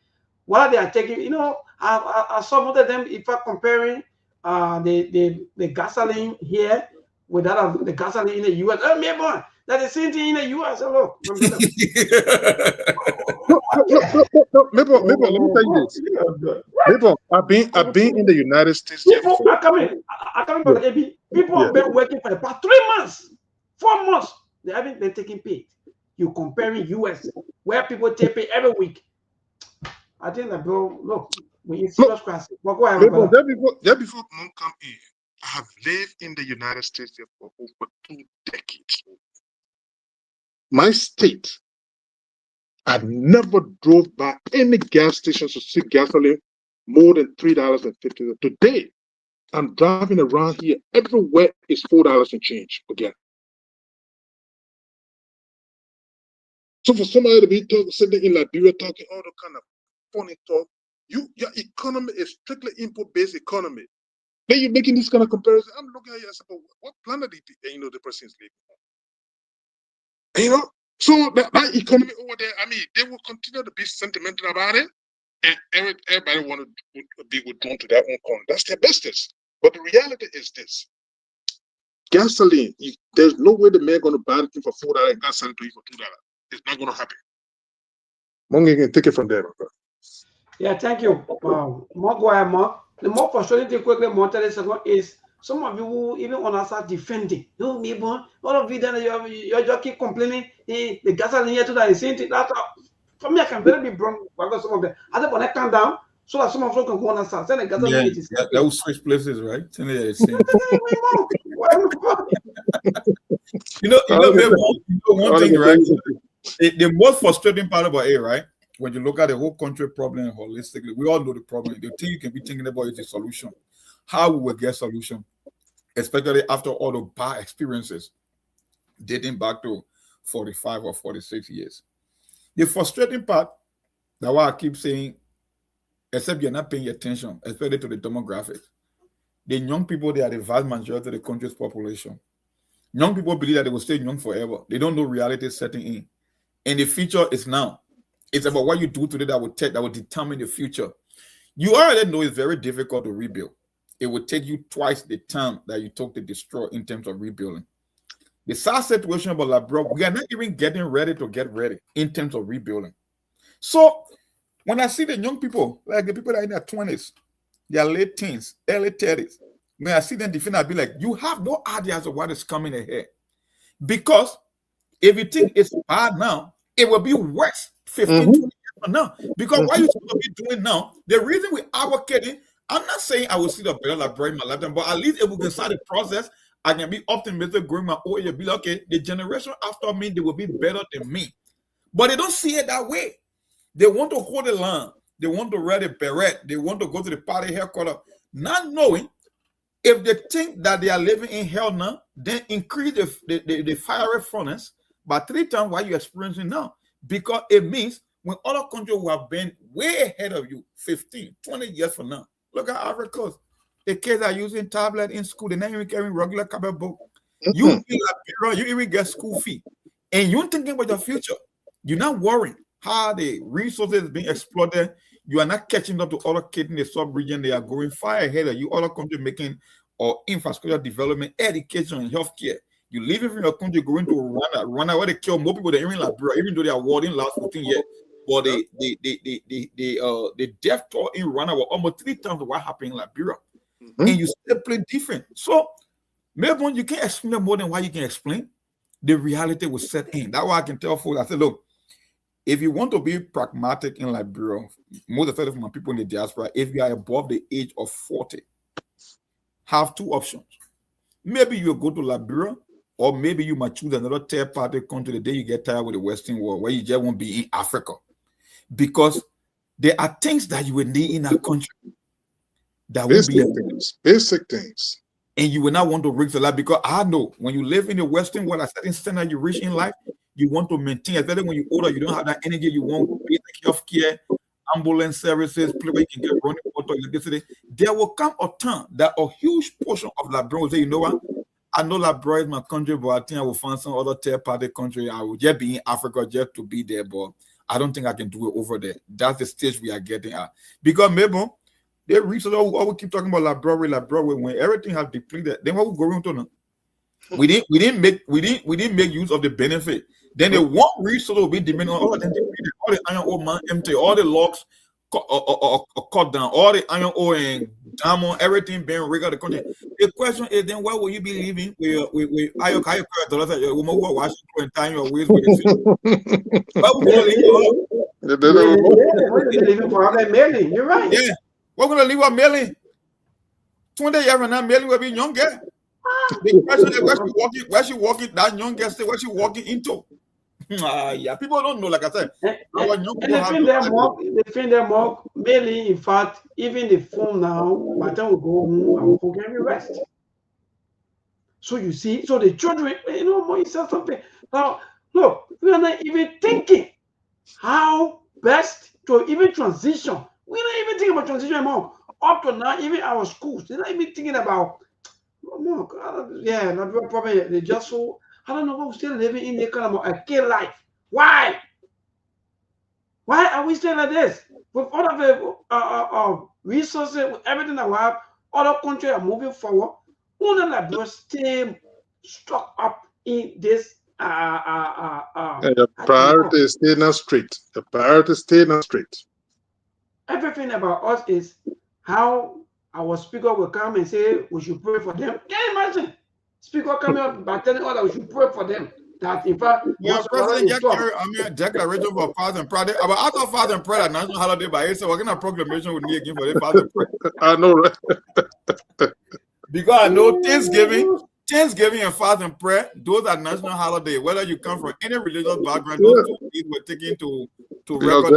What they are taking? I saw most of them. If I'm comparing the gasoline here with that of the gasoline in the US. Oh, me boy, that's the same thing in the US. Oh, look. Maybe let me tell you this. Maybe I've been in the United States. People are coming. From the AB. People have been working for the past 3 months, 4 months. They haven't been taking pay. You comparing US, where people take pay every week. I think that, bro, look, when you serious crisis, go ahead. Just before Mom come in, I have lived in the United States for over 2 decades. My state, I never drove by any gas station to see gasoline more than $3.50. Today, I'm driving around here. Everywhere is $4 and change again. So for somebody to be sitting in Liberia talking all the kind of funny talk, your economy is strictly import-based economy. Then you're making this kind of comparison. I'm looking at you and saying, what planet the person is living on? So that economy over there, I mean, they will continue to be sentimental about it, and everybody want to be withdrawn to their own corner. That's their business. But the reality is this: gasoline. There's no way the man going to buy it for $4 and sell it to you for $2. It's not going to happen. Mongi can take it from there, my brother. Yeah, thank you. More go ahead, more. The more frustrating thing quickly, more tell second is some of you who even want to start defending. No, me born. All of you then you just keep complaining. Hey, the gasoline here today is saying that. For me, I can very be wrong because some of them. I don't want to calm down so that some of them can go on and start. Then the gasoline is. That will switch places, right? One thing, right? The most frustrating part about it, right? When you look at the whole country problem holistically, we all know the problem. The thing you can be thinking about is the solution. How we will get solution, especially after all the bad experiences dating back to 45 or 46 years. The frustrating part, that's why I keep saying, except you're not paying attention, especially to the demographics. The young people, they are the vast majority of the country's population. Young people believe that they will stay young forever. They don't know reality setting in. And the future is now. It's about what you do today that will determine the future. You already know it's very difficult to rebuild. It will take you twice the time that you took to destroy in terms of rebuilding. The sad situation about Liberia, we are not even getting ready to get ready in terms of rebuilding. So when I see the young people, like the people that are in their 20s, their late teens, early 30s, when I see them defend, I'll be like, you have no ideas of what is coming ahead. Because if you think it's bad now, it will be worse 15, 20 years from now. Because what you're supposed to be doing now, the reason we're advocating, I'm not saying I will see the better Liberia in my lifetime, but at least if we can start the process, I can be optimistic going my own age, be like, okay, the generation after me, they will be better than me. But they don't see it that way. They want to hold the line. They want to wear the beret. They want to go to the party headquarters, not knowing if they think that they are living in hell now, then increase the fiery furnace by 3 times what you're experiencing now. Because it means when other countries who have been way ahead of you, 15, 20 years from now, look at Africa. The kids are using tablet in school. They're not even carrying regular copy book. You even get school fee. And you're thinking about your future. You're not worrying how the resources are being exploited. You are not catching up to other kids in the sub-region. They are going far ahead of you. Other countries making infrastructure development, education, and healthcare. You leave it from your country going to Rwanda where they kill more people than even Liberia, even though they are war in the last 14 years. But the death toll in Rwanda was almost 3 times what happened in Liberia. And you still play different. So maybe you can't explain more than what you can explain. The reality will set in. That's why I can tell folks, I said, look, if you want to be pragmatic in Liberia, most effective for my people in the diaspora, if you are above the age of 40, have 2 options. Maybe you go to Liberia, or maybe you might choose another third-party country the day you get tired with the Western world, where you just won't be in Africa. Because there are things that you will need in a country that will be basic things. And you will not want to risk the life, because I know when you live in the Western world, a certain standard you reach in life, you want to maintain, especially when you're older, you don't have that energy, you want basic health care, ambulance services, place where you can get running water, electricity. There will come a time that a huge portion of Liberia will say, you know what, I know Liberia is my country, but I think I will find some other third-party country. I will just be in Africa just to be there, but I don't think I can do it over there. That's the stage we are getting at. Because maybe they reach, all we keep talking about Liberia, when everything has depleted, then what we going to now? We didn't make use of the benefit. Then they won't reach, so they'll be demanding all the iron ore man empty, all the logs cut down, all the iron ore and diamond, everything being rigged out the country. The question is then, why will you be living with Ayo dollars at your woman who wash and tying your waist with the why would you living for other million? You're right. Yeah, we're gonna leave a million. 20 years from now, million will be younger. The question is where she walking, that young girl, where she walking into. Yeah, people don't know, like I said. They think they're more mainly, in fact, even the phone now, by the time we go home, our phone can be rest. So you see, so the children, more you said something. Now, look, we are not even thinking how best to even transition. We're not even thinking about transition anymore. Up to now, even our schools, they're not even thinking about, probably they just so, I don't know, we're still living in the kind of a kid life. Why? Why are we still like this? With all of the resources, with everything that we have, other countries are moving forward. Only like we're still stuck up in this. The priority is staying on straight. The priority is staying on straight. Everything about us is how our speaker will come and say we should pray for them. Can you imagine? Speaker coming up by telling us that we should pray for them. That in fact, President declaration for fast and prayer. But after fast and prayer, national holiday by itself, what kind of proclamation would we again for the fast and prayer? I know, right? Because I know Thanksgiving and fast and prayer, those are national holidays. Whether you come from any religious background, those two things were taken to record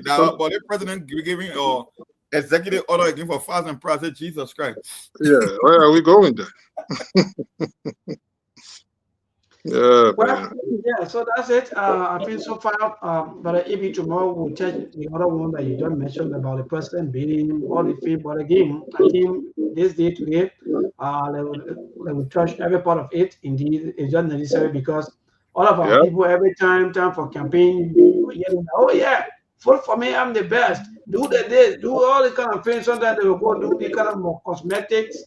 that. But the president giving executive order again for fast and prayer, said Jesus Christ. Yeah, where are we going then? Yeah, so that's it. I think so far, but maybe tomorrow we'll check the other one that you don't mention about the president being all the thing. But again, I think this day today, they will touch every part of it. Indeed, it's just necessary because all of our people, every time for campaign, oh yeah, vote for me, I'm the best. Do this, do all the kind of things. Sometimes they will go do the kind of more cosmetics.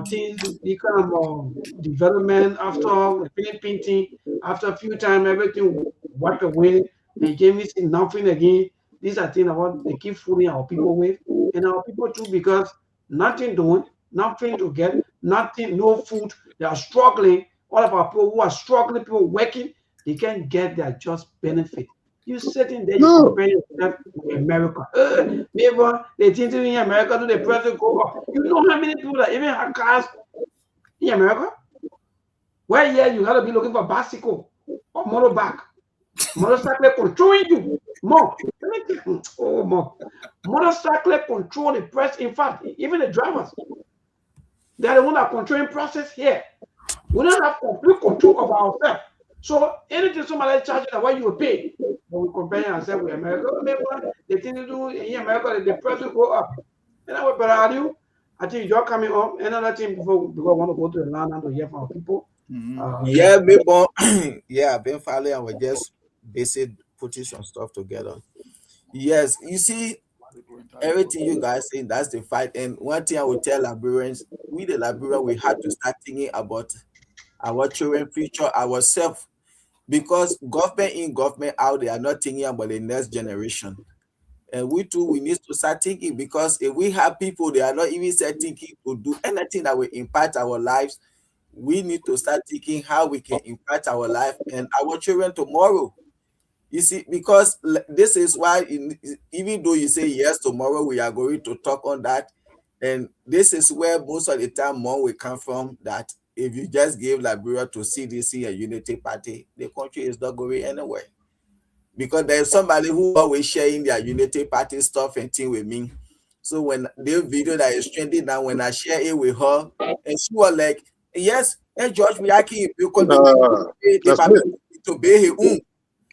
Things, the kind of development after the painting, after a few times, everything will wipe away and give me nothing again. These are things about they keep fooling our people with, and our people too, because nothing doing, nothing to get, nothing, no food. They are struggling. All of our people who are struggling, people working, they can't get their just benefit. You sitting there, you compare yourself with America. Maybe they think in America, do the president go up? You know how many people that even have cars in America? Where you gotta be looking for bicycle or motorbike. Motorcycle controlling you more. More. Motorcycle control the press. In fact, even the drivers, they're the one that controlling process here. We don't have complete control of ourselves. So anything somebody charges that what you will pay, but we compare ourselves with America. The thing to do in America, the price will go up. And I will better you. I think you're coming up. Another thing before we want to go to the land and to hear from our people. I've been following and we're just basically putting some stuff together. Yes, you see, everything you guys saying, that's the fight. And one thing I will tell Liberians, we the Liberians, we had to start thinking about our children future, ourselves. because government in, government out, they are not thinking about the next generation. And we too, we need to start thinking, because if we have people, they are not even start thinking to do anything that will impact our lives. We need to start thinking how we can impact our life and our children tomorrow. You see, because this is why, even though you say yes, tomorrow we are going to talk on that, and this is where most of the time more will come from, that if you just give Liberia to CDC and Unity Party, the country is not going anywhere. Because there's somebody who always sharing their Unity Party stuff and thing with me. So when the video that is trending now, when I share it with her, and she was like, yes, and George, we are keep you That's it. to obey his own.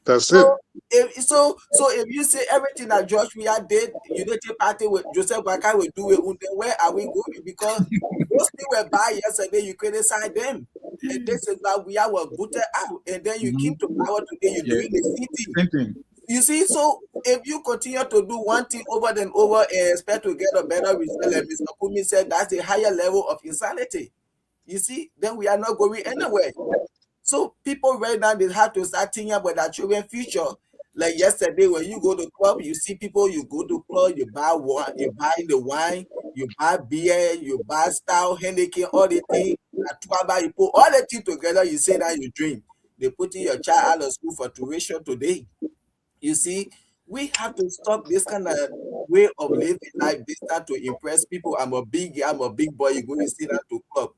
That's So it. if you say everything that George Weah did, Unity Party with Joseph Waka will do it, then where are we going? Because those things were by yesterday, you criticize them. And this is why we were booted out. And then you keep to power today, you're doing the same thing. You see, so if you continue to do one thing over and over and expect to get a better result, like Mr. Kumi said, that's a higher level of insanity. You see, then we are not going anywhere. So people right now, they have to start thinking about their children's future. Like yesterday, when you go to club, you see people, you go to club, you buy the wine, you buy beer, you buy style, Henneken, all the things, you put all the things together, you say that you drink. They put in your child out of school for tuition today. You see, we have to stop this kind of way of living life, this time to impress people. I'm a big boy, you go and sit down to club.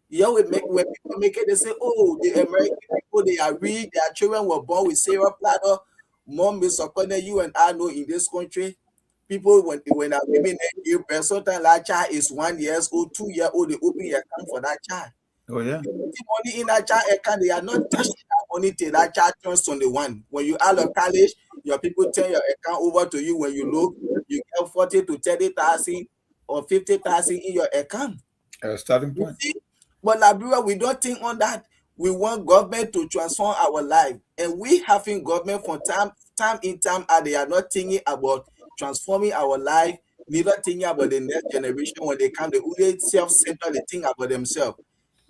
You know, when people make it, they say, oh, the American people, they are rich, their children were born with silver platter. Mom, Mr. Corner, you and I know in this country, people, when a women give birth, sometimes that child is 1 year old, 2 year old, they open your account for that child. Oh, yeah. The money in that child account, they are not touching that money till that child turns 21. When you out of college, your people turn your account over to you. When you look, you get 40 to 30,000 or 50,000 in your account. Starting point. But Liberia, we don't think on that. We want government to transform our life. And we having government from time in time, and they are not thinking about transforming our life, neither thinking about the next generation. When they come, they only self-centered, they think about themselves.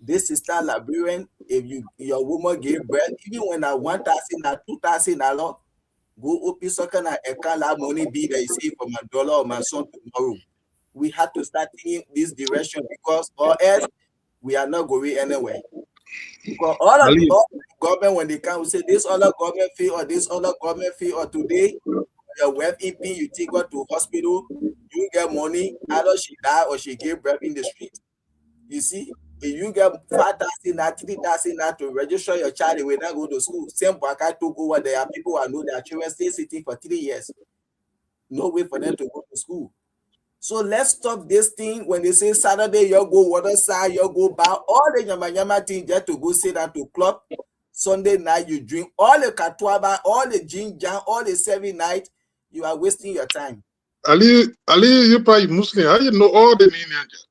This is not Liberian. If your woman gave birth, even when I 1,000 or 2,000 $, go open some kind of account, that money be that you see for my daughter or my son tomorrow. We have to start thinking this direction, because or else we are not going anywhere. Because all of the government, when they come, we say this other government fee or this other government fee, or today your wife EP, you take her to hospital, you get money, either she die or she gave birth in the street. You see, if you get 5,000, 3,000 to register your child, they will not go to school. Same Baka took over. There are people who know their children stay sitting for 3 years. No way for them to go to school. So let's stop this thing. When they say Saturday, you go water side, you go buy all the yama thing just to go sit down to club. Sunday night, you drink all the katuaba, all the ginger, all the 7 night. You are wasting your time. Ali, you probably Muslim. How you know all the names?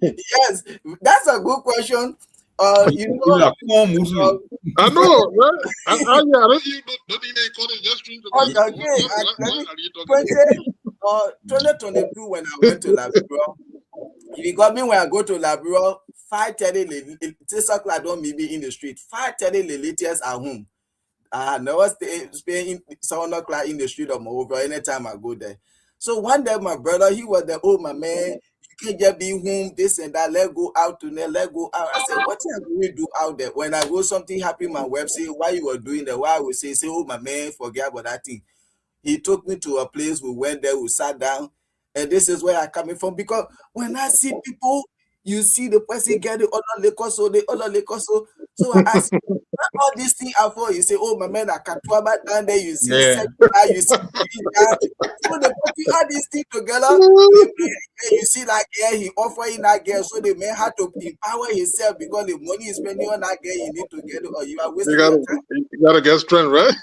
Yes, that's a good question. You know, I know, right? I don't even call it just drink. Okay, 2022 when I went to Liberia, if you got me when I go to Liberia, 5:30, 6 o'clock don't meet me in the street. 5:30, the latest at home. I never stay 7 o'clock in the street or over anytime I go there. So one day my brother, he was there, oh my man, you can't just be home, this and that, let's go out tonight, let's go out. I said, what can we do out there? When I go something happen, my wife say, why you were doing that? Why I would say, oh my man, forget about that thing. He took me to a place, we went there, we sat down, and this is where I'm coming from. Because when I see people, you see the person get the other liquor, so I ask, all these things are for, you say, oh my man, I can't talk about down there, you see, you see, so they put all these things together, you see, like, yeah, he offering that girl, so the man had to empower himself, because the money is spending on that girl, you need to get it, or you are wasting your time. You gotta get strength, right?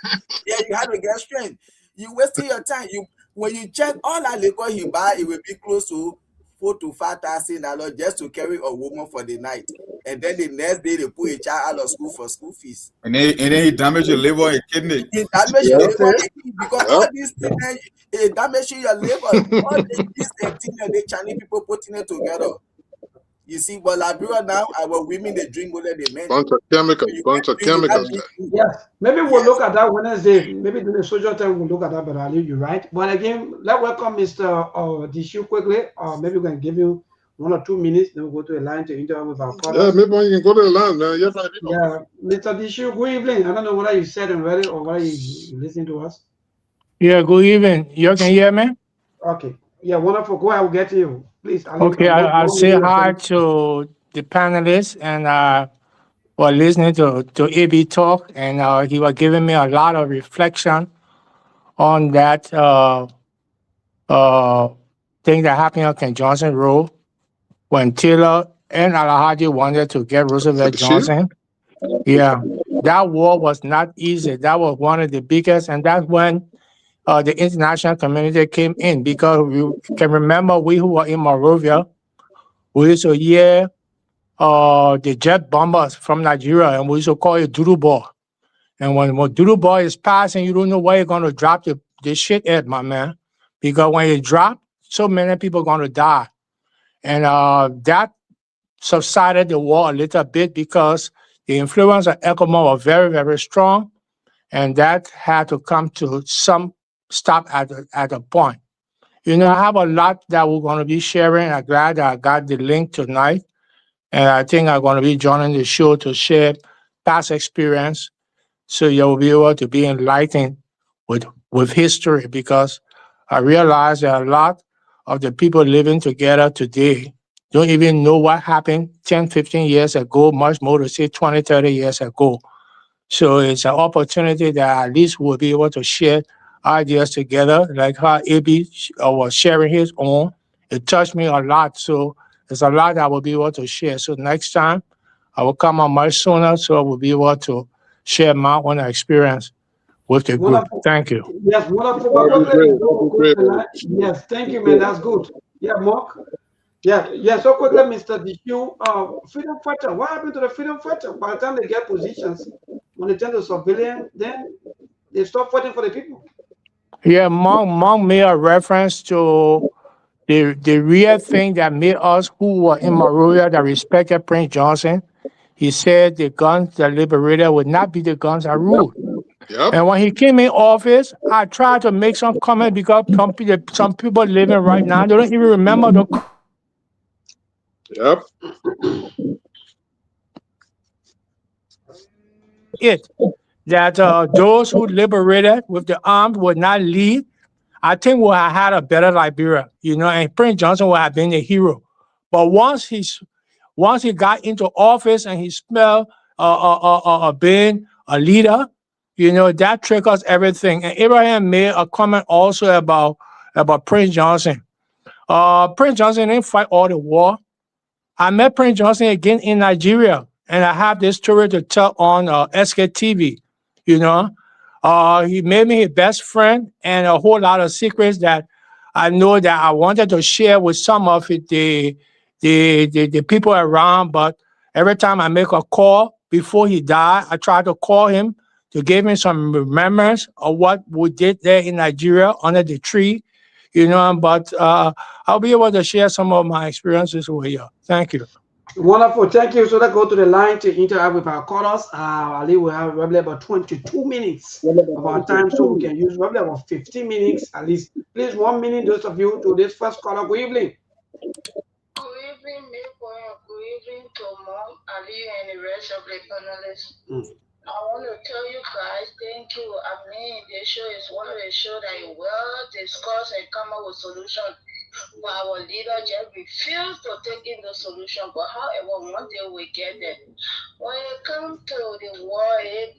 Yeah, you have to get strength. You wasting your time. When you check all that liquor he buy, it will be close to $4,000 to $5,000 just to carry a woman for the night. And then the next day they put a child out of school for school fees. And then he damage your liver and kidney. He damage your liver and kidney, because all these things, it damage your liver. All these things, the Chinese people putting it together. You see, but Liberia now, our women they drink more than the men. Bunch of chemicals, bunch of chemicals. Yes, maybe we'll look at that Wednesday. Maybe during the social time we'll look at that, but I'll leave you right. But again, let's welcome Mr. Dishu quickly. Maybe we can give you 1 or 2 minutes, then we'll go to a line to interview with our callers. Yeah, maybe you can go to the line, man. Yes, I do. Yeah, Mr. Dishu, good evening. I don't know whether you said already or whether you listening to us. Yeah, good evening. You can hear me? Okay. Yeah, wonderful. Go ahead, we'll get to you. Please. Okay, I'll say hi to the panelists and for listening to AB talk, and he was giving me a lot of reflection on that thing that happened on Ken Johnson Road when Taylor and Alhaji wanted to get Roosevelt Johnson. Yeah, that war was not easy. That was one of the biggest, and that's when the international community came in, because we can remember, we who were in Monrovia, we used to hear the jet bombers from Nigeria, and we used to call it doodle ball. And when doodle ball is passing, you don't know where you're going to drop the shit at, my man. Because when you drop, so many people are going to die. And that subsided the war a little bit because the influence of ECOMOG was very, very strong. And that had to come to some stop at a point. You know, I have a lot that we're going to be sharing. I'm glad that I got the link tonight. And I think I'm going to be joining the show to share past experience, so you'll be able to be enlightened with history, because I realize that a lot of the people living together today don't even know what happened 10, 15 years ago, much more to say 20, 30 years ago. So it's an opportunity that at least we'll be able to share ideas together, like how AB was sharing his own. It touched me a lot. So there's a lot I will be able to share. So next time I will come on much sooner, so I will be able to share my own experience with the group. Thank you. Yes, wonderful. Yes, thank you, man. That's good. Yeah, Mark. Yeah. So quickly, Mr. DQ, freedom fighter. What happened to the freedom fighter? By the time they get positions, when they turn to civilian, then they stop fighting for the people. Yeah, Monk made a reference to the real thing that made us who were in Monrovia that respected Prince Johnson. He said the guns that liberated would not be the guns that ruled. Yep. And when he came in office, I tried to make some comment, because some people living right now, they don't even remember the. Yep. That those who liberated with the arms would not lead. I think we'll have had a better Liberia, you know, and Prince Johnson would have been a hero. But once he got into office and he smelled being a leader, you know, that triggers everything. And Abraham made a comment also about Prince Johnson. Prince Johnson didn't fight all the war. I met Prince Johnson again in Nigeria, and I have this story to tell on Sktv. You know, he made me his best friend, and a whole lot of secrets that I know that I wanted to share with some of the people around. But every time I make a call before he died, I try to call him to give me some remembrance of what we did there in Nigeria under the tree. You know, but I'll be able to share some of my experiences with you. Thank you. Wonderful, thank you. So let's go to the line to interact with our callers. Ali will have probably about 22 minutes of our time, so we can use probably about 15 minutes at least. Please, 1 minute, those of you, to this first caller. Good evening. Good evening, Maple. Good evening to Mom, Ali, and the rest of the panelists. I want to tell you guys, thank you. I mean, this show is one of the shows that you will discuss and come up with solutions. But our leader just refused to take in the solution. But however, one day we get there. When it comes to the war in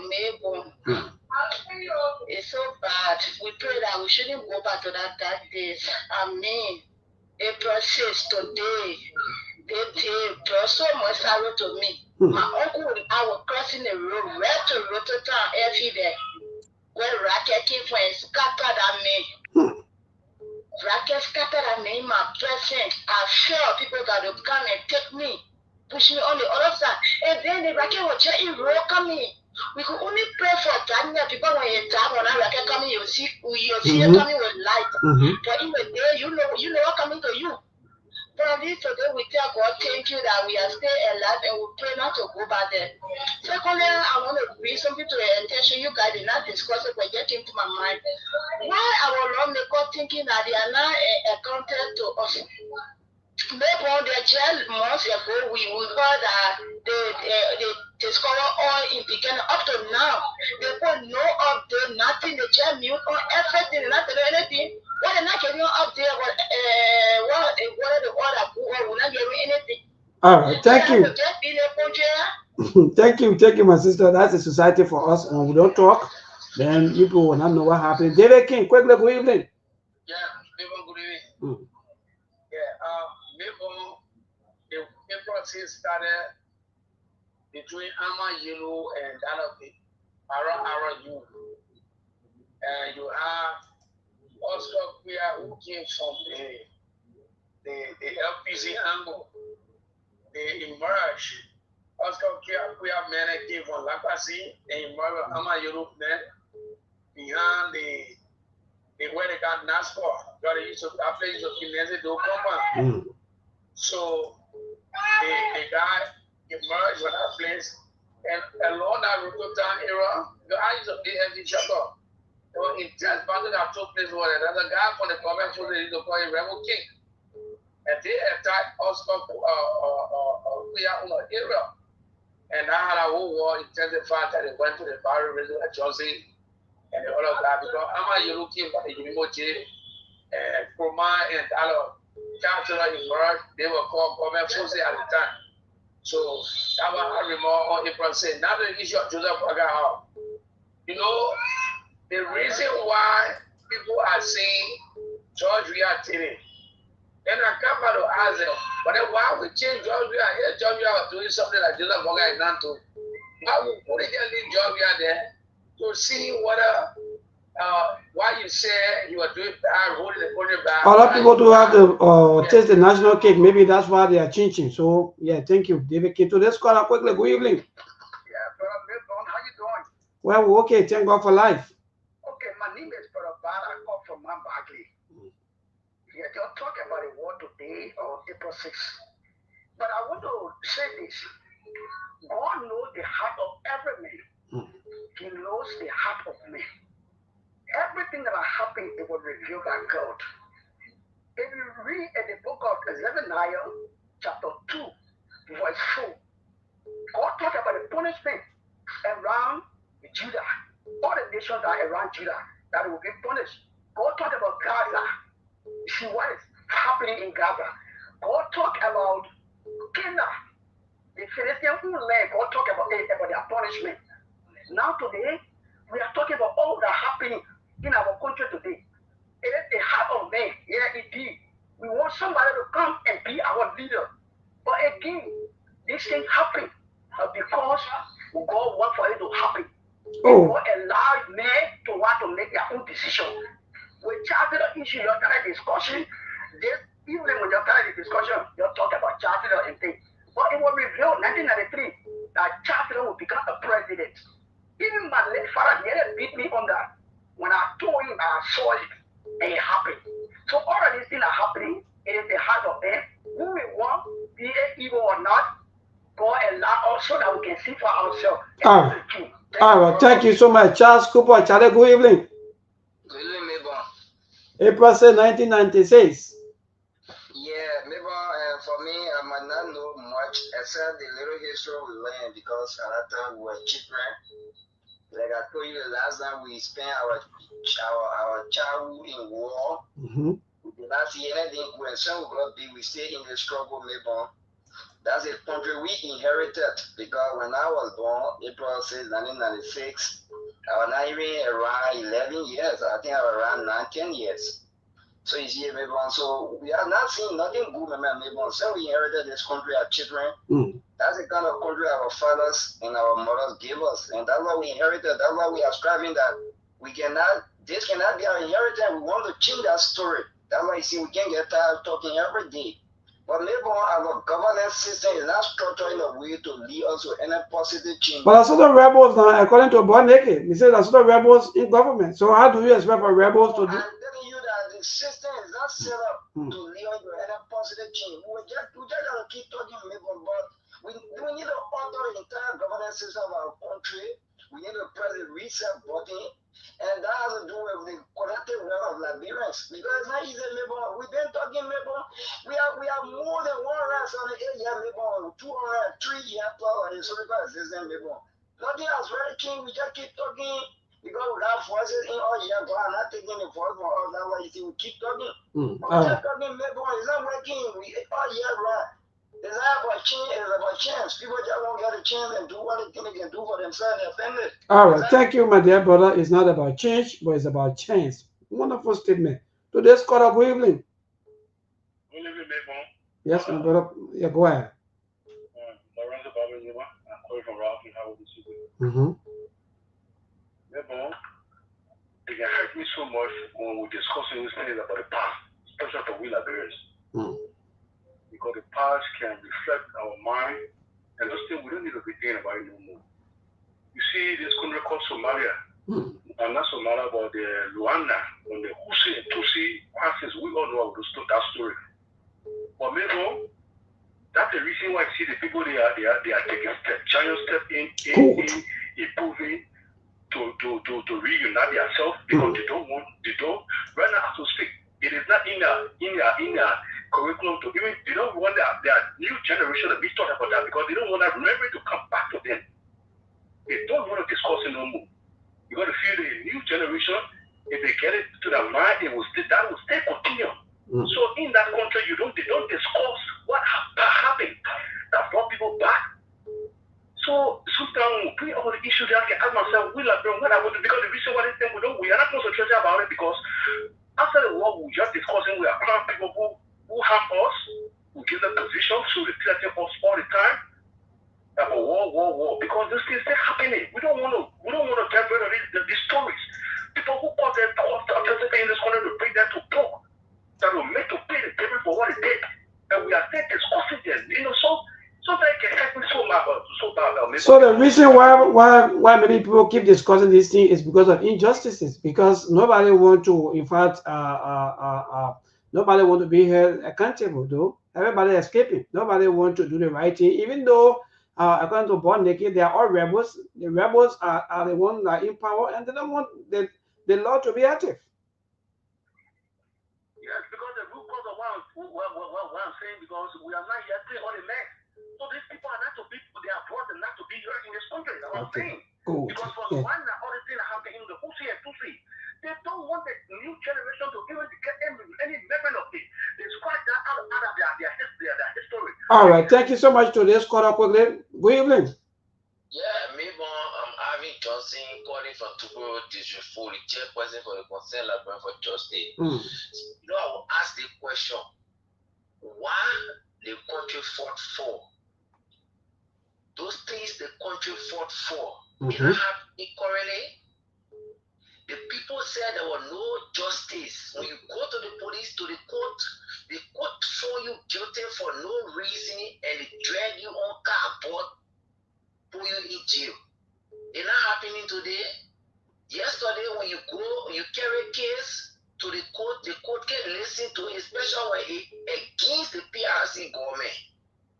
Mabel, it's so bad. We pray that we shouldn't go back to that days. I mean, April 6th, today, they brought so much sorrow to me. My uncle, I was crossing the road, right to Rototown every day. Where Racket came from, scattered at me. Racket scattered at me in my presence. I felt people that would come and take me, push me on the other side. And then the Racket was just in road coming. We could only pray for that. People, when you die, when that Racket coming, you see it coming with light. But in the day, you know what coming to you. Probably today we tell God thank you that we are still alive and we pray not to go back there. Secondly, I want to bring something to your attention. You guys did not discuss it, but it came to my mind. Why our lawmakers thinking that they are not accounted to us? Maybe on the jail months ago, we heard that they discover oil in beginning up to now. They put no update, nothing. The jail mute on everything, not anything. Why they're not getting up there? What the order? We're not getting anything. All right, thank you. Thank you, my sister. That's a society for us. When we don't talk, then people will not know what happened. David King, quickly, good evening. Yeah, good evening. The process started between Ama Yellow and Ara you. And you have Oscar Queer who came from the LPC angle. They emerged. Oscar Queer men came from Lapasi. They emerged Ama Yellow men behind where they got NASCAR. They used to play the Kinesi do come. So the guy emerged from that place, and along that Rukutan era, the eyes of the empty shuttle. There were intense battles that took place where another guy from the government was the Rebel King. And they attacked Oscar area. And that had a whole war intensified that they went to the Barry River at Johnson and the other guy because Ama Yellow King by the Unimochi and Kroma and other Chancellor emerged. They were called government forces at the time. So that was how more on April said. Now the issue of Joseph Bagahao. You know, the reason why people are saying George Weah today. And I come out to ask them, but then why we change George Weah? Here George Weah was doing something like Joseph Bagahao is not to. Why we put it in George Weah there to see whether why you say you are doing bad, holding the country back. A lot of people do have to taste the national cake. Maybe that's why they are changing. So yeah, thank you, David King. To this caller quickly. Good evening. Yeah, Brother Milton, how you doing? Well, we're okay. Thank God for life. Okay, my name is Brother Bad. I come from Mount Barkley. Yeah, just talk about the war today on April 6th. But I want to say this. God knows the heart of every man. He knows the heart of man. Everything that happened, it was revealed by God. If you read in the book of Zephaniah, chapter 2, verse 4, God talked about the punishment around Judah. All the nations are around Judah that will be punished. God talked about Gaza. See what is happening in Gaza. God talked about Canaan, the Philistine land. God talked about their punishment. Now today, we are talking about all that happening in our country today. It is the heart of man. Yeah, indeed. We want somebody to come and be our leader. But again, this thing happened because God wants for it to happen. God allowed men to want to make their own decision. We charted the issue, you're kind of discussion. Even when you're kind of discussion, you're talking about charter and things. But it was revealed in 1993 that charter would become a president. Even my late father nearly beat me on that. When I told him I saw it, and it happened. So all of these things are happening. It is the heart of man. Who we want, be it evil or not, God allow us so that we can see for ourselves. All right. Thank you so much, Charles Cooper. Charlie, good evening. Good evening, Mabel. April 1996. Yeah, Mabel, for me, I might not know much except the little history we learned because at that time we were children. Like I told you the last time we spent our childhood in war. We did not see anything when some will be we stay in the struggle, Mabel. That's a country we inherited because when I was born, April 6, 1996, I was not even around 11 years. I think I was around 9, 10 years. So you see, Mabel, so we are not seeing nothing good, Mabel. So we inherited this country as children. That's the kind of country our fathers and our mothers gave us. And that's what we inherited. That's why we are striving that this cannot be our inheritance. We want to change that story. That's why you see we can't get tired of talking every day. But maybe our governance system is not structured in a way to lead us to any positive change. But I saw the rebels now, according to Boneke, he said I saw the rebels in government. So how do you expect for rebels to do? I'm telling you that the system is not set up to lead us to any positive consider change. We just gotta keep talking Mabel, but we need to alter the entire governance system of our country. We need to press the reset button, and that has to do with the collective will of Liberians. Because it's not easy, Mabel. We've been talking Mabel. We have more than one race on the 8-year Mabel, 203-year plus historical existence Mabel. Nothing has really changed. We just keep talking. Because we have voices in all year, but I'm not taking the voice for us. That's why you see we keep talking. We keep talking, maybe it's not working. We all year round. It's not about change, it's about chance. People just won't get a chance and do what they can do for themselves and their family. All right, thank you, my dear brother. It's not about change, but it's about chance. Wonderful statement. Today's call up, good evening. Good evening, Mabel. Yes, my brother. Yeah, go ahead. Lorenzo Baba, I'm calling from Ralph. How would you Mm-hmm. Mabel, it can hurt me so much when we're discussing these things about the past, especially for we Liberians. Because the past can reflect our mind, and those things we don't need to be thinking about it no more. You see, this country called Somalia, not Somalia, but the Luanda, when the Husi and Tutsi crisis, we all know that story. But Mabel, that's the reason why I see the people they are taking giant step in improving. To reunite themselves because they don't right now to speak. It is not in their curriculum to even they don't want their new generation to be taught about that because they don't want that memory to come back to them. They don't want to discuss it no more. You got to feel the new generation, if they get it to their mind, that will stay continue. So in that country they don't discuss what happened that brought people back. So sometimes we all the issues that I can ask myself, what I would do, because the reason why we are not concentrating about it because after the war we just discussing we are calling people who harm us, who give them position, so they threaten us all the time about war, because these things are happening. We don't want to get rid of these stories. People who cause them participate in this country to bring them to book, that will make to pay the payment for what they did. And we are still discussing them, so that can help me so bad. So the reason why many people keep discussing this thing is because of injustices. Because nobody want to, in fact, nobody want to be held accountable. Though everybody escaping, nobody want to do the right thing. Even though, according to Born Naked, they are all rebels. The rebels are the ones that are in power, and they don't want the law to be active. Yes, because the root cause of what I'm saying, because we are not yet clear on the mess. So these people are not to be, they are brought and not to be here in this country. That's what I'm saying. Good. Because for the one that all the things that happen in the Husi and Tutsi, they don't want the new generation to even get any memory of it. They scratch that out of their history. All right, thank you so much to this call up quickly. Good evening. Yeah, Mabel, I'm Arvin Johnson, calling from Tubero District 4, the chairperson for the Concerned Librarian for Justice. I will ask the question, why the country fought for? Those things the country fought for, did not happen currently. The people said there was no justice. When you go to the police, to the court found you guilty for no reason and they drag you on cardboard, put you in jail. It's not happening today. Yesterday, when you carry a case to the court can listen to it, especially when it against the PRC government.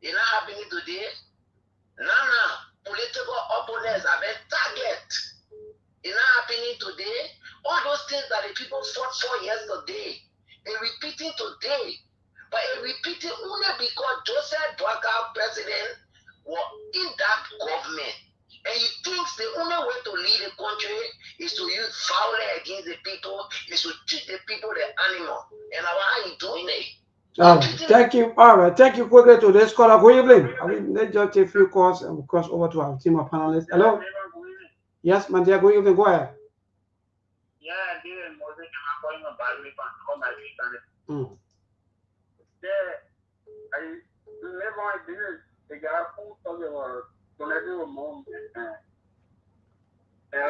It's not happening today. Now, political opponents have been targeted. It's not happening today. All those things that the people fought for yesterday, they're repeating today. But they're repeating only because Joseph Boakai, president, was in that government. And he thinks the only way to lead the country is to use violence against the people, is to treat the people the animal. And how he doing it? Thank you. All right, thank you quickly to this caller. Good evening. Let's just take a few calls and we'll cross over to our team of panelists. Hello? Yes, my dear, good evening. Go ahead. Yeah, I did. I'm calling about it on my internet. Yeah, I never did. The guy who told me about donating a mom.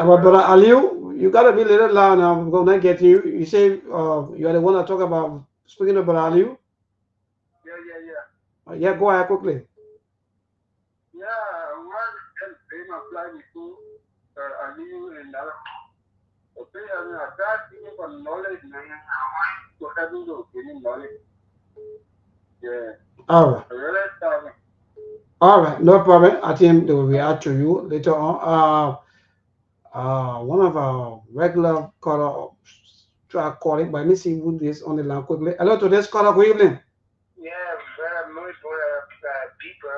Our brother Aliu, you gotta be a little loud now. I'm gonna get you. You say you are the one that talk about speaking about Aliu. Yeah, go ahead quickly. Yeah, I want to pay my flight before Aliu and other. Okay, I mean, I got thinking for knowledge, man. I want to have you to gain knowledge. Yeah, All right. All right, no problem. I think they will react to you later on. One of our regular caller try calling, but let me see who is on the line quickly. Hello, today's caller. Good evening. Yeah, very much for people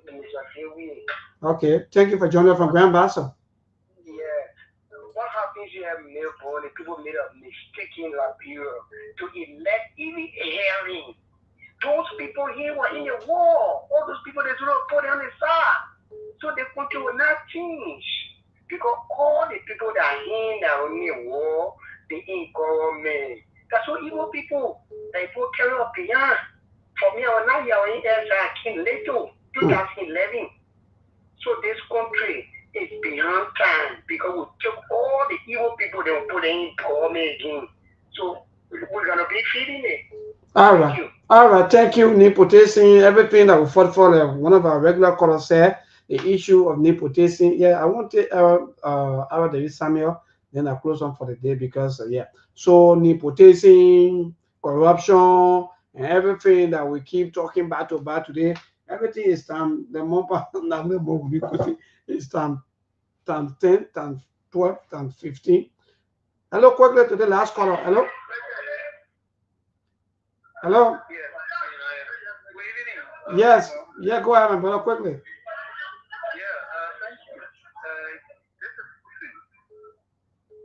in the Okay, thank you for joining us from Grand Bassa. Yeah. What happens here in Melbourne, people made a mistake in Liberia to elect even hearing. Those people here were in the war. All those people they don't put on the side. So the country will not change. Because all the people that are in the war, they ain't government. That's what evil people, they put carry up beyond. For me, I was not here in King Leto, 2011. So this country is beyond time because we took all the evil people they will put in government again. So we're gonna be feeding it. All right. All right. Thank you, nepotism. Everything that we fought for, one of our regular callers said, the issue of nepotism. Yeah, I want to, our David Samuel, then I close on for the day because, yeah. So, nepotism, corruption, and everything that we keep talking about today, everything is time. The more it's time 10, time 12, time 15. Hello, quickly to the last caller. Hello. Hello. Yes. Yeah, go ahead, my brother, quickly.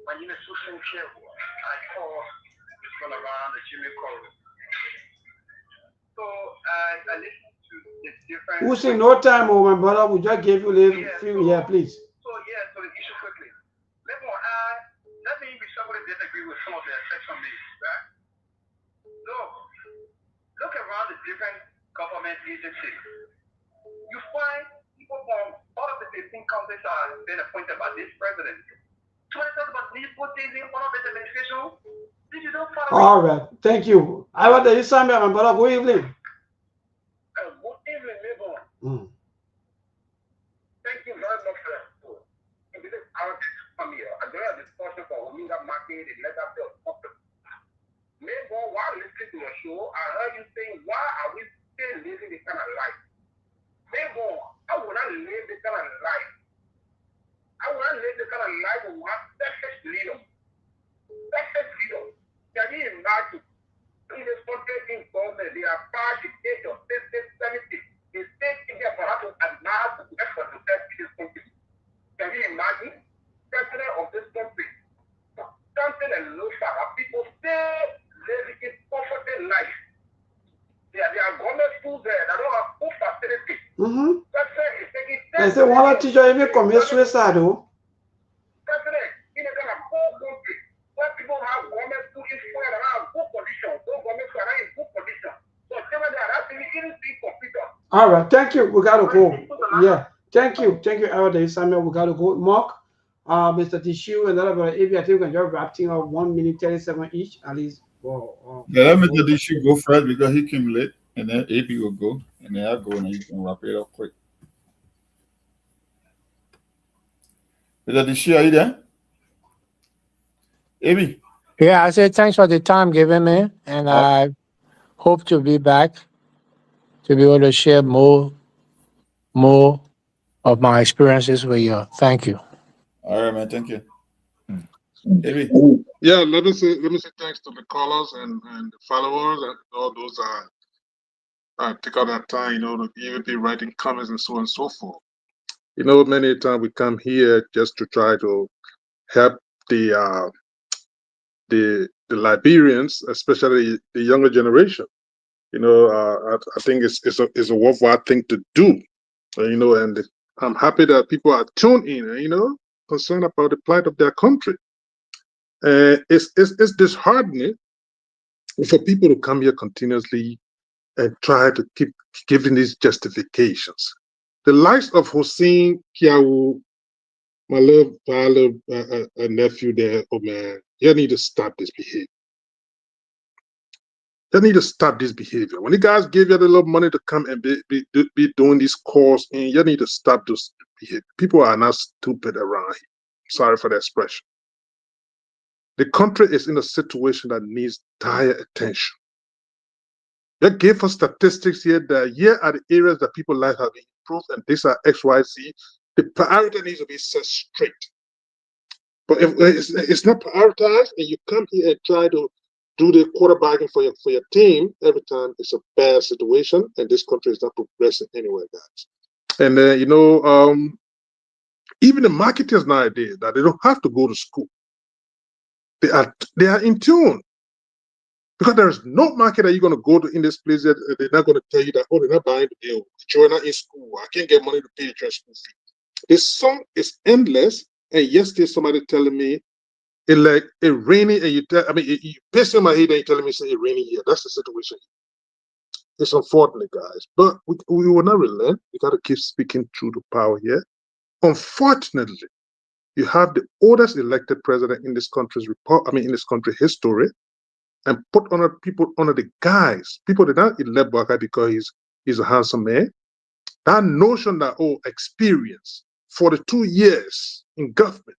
My name is Susan Chew. I call this one around the Jimmy Corridor. So I listen to the different. Who's in no time, oh my brother? We just gave you a little few here, please. So so the issue quickly. Let me be somebody disagree with some of the section B, right? Look around the different government agencies. You find people from all of the 15 countries are been appointed by this president. So I talk about these in one of the administration. Did you don't follow? All right, thank you. I want to hear my brother. Good evening. Good evening, neighbor. Thank you very much for that. So, this is our from here. I don't have discussion for Omega Market and let that bill. Neighbor, while listening to your show, I heard you saying, why are we still living this kind of life? Neighbor, I would not live this kind of life. I would not live this kind of life with one perfect freedom. Perfect freedom. Can you imagine? In this country, in government, they are past the age of 70. They stay in there for us to admire the effort to serve this country. Can you imagine? President of this country, something and look at people stay living in comfortable life. There are government schools there that don't have full facilities. I say, one teacher even commit suicide, though. President, in a kind of poor country where people have government school in school that are in good condition, those government schools are in good condition. So, they are actually in the computer. All right, thank you. We got to go. Yeah, thank you. Thank you, Elder Samuel. We got to go. Mark, Mr. Tishu, and other brother, I think we can just wrap things up 1 minute 37 each, at least. Yeah, let Mr. Tishu go first because he came late, and then AP will go, and then I'll go, and then you can wrap it up quick. Mr. Tishu, are you there? AP? Yeah, I said thanks for the time given me, and I hope to be back to be able to share more of my experiences with you. Thank you. All right, man. Thank you. AP? Yeah, let me say thanks to the callers and the followers and all those take out that time, to even be writing comments and so on and so forth. Many times we come here just to try to help the Liberians, especially the younger generation. I think it's a worthwhile thing to do. And I'm happy that people are tuned in, concerned about the plight of their country. It's disheartening for people to come here continuously and try to keep giving these justifications. The likes of Hussein Kiawu, my little father, nephew there, oh man, you need to stop this behavior. You need to stop this behavior. When you guys give you a little money to come and be doing these calls, and you need to stop this behavior. People are not stupid around here. Sorry for the expression. The country is in a situation that needs dire attention. They gave us statistics here that here are the areas that people life have improved, and these are XYZ. The priority needs to be set straight. But if it's not prioritized, and you come here and try to do the quarterbacking for your team every time, it's a bad situation, and this country is not progressing anywhere, guys. And even the marketers nowadays, that they don't have to go to school. They are in tune. Because there is no market that you're going to go to in this place that they're not going to tell you that, oh, they're not buying the deal. You're not in school. I can't get money to pay your school fee. This song is endless. And yesterday, somebody telling me it like a rainy, and you piss in my head and you're telling me it's a rainy year. That's the situation. It's unfortunate, guys. But we will not relent. We got to keep speaking through the power here. Unfortunately, you have the oldest elected president in this country's in this country's history, and put people under the guise. People did not elect Baka because he's a handsome man. That notion that, experience, 42 years in government,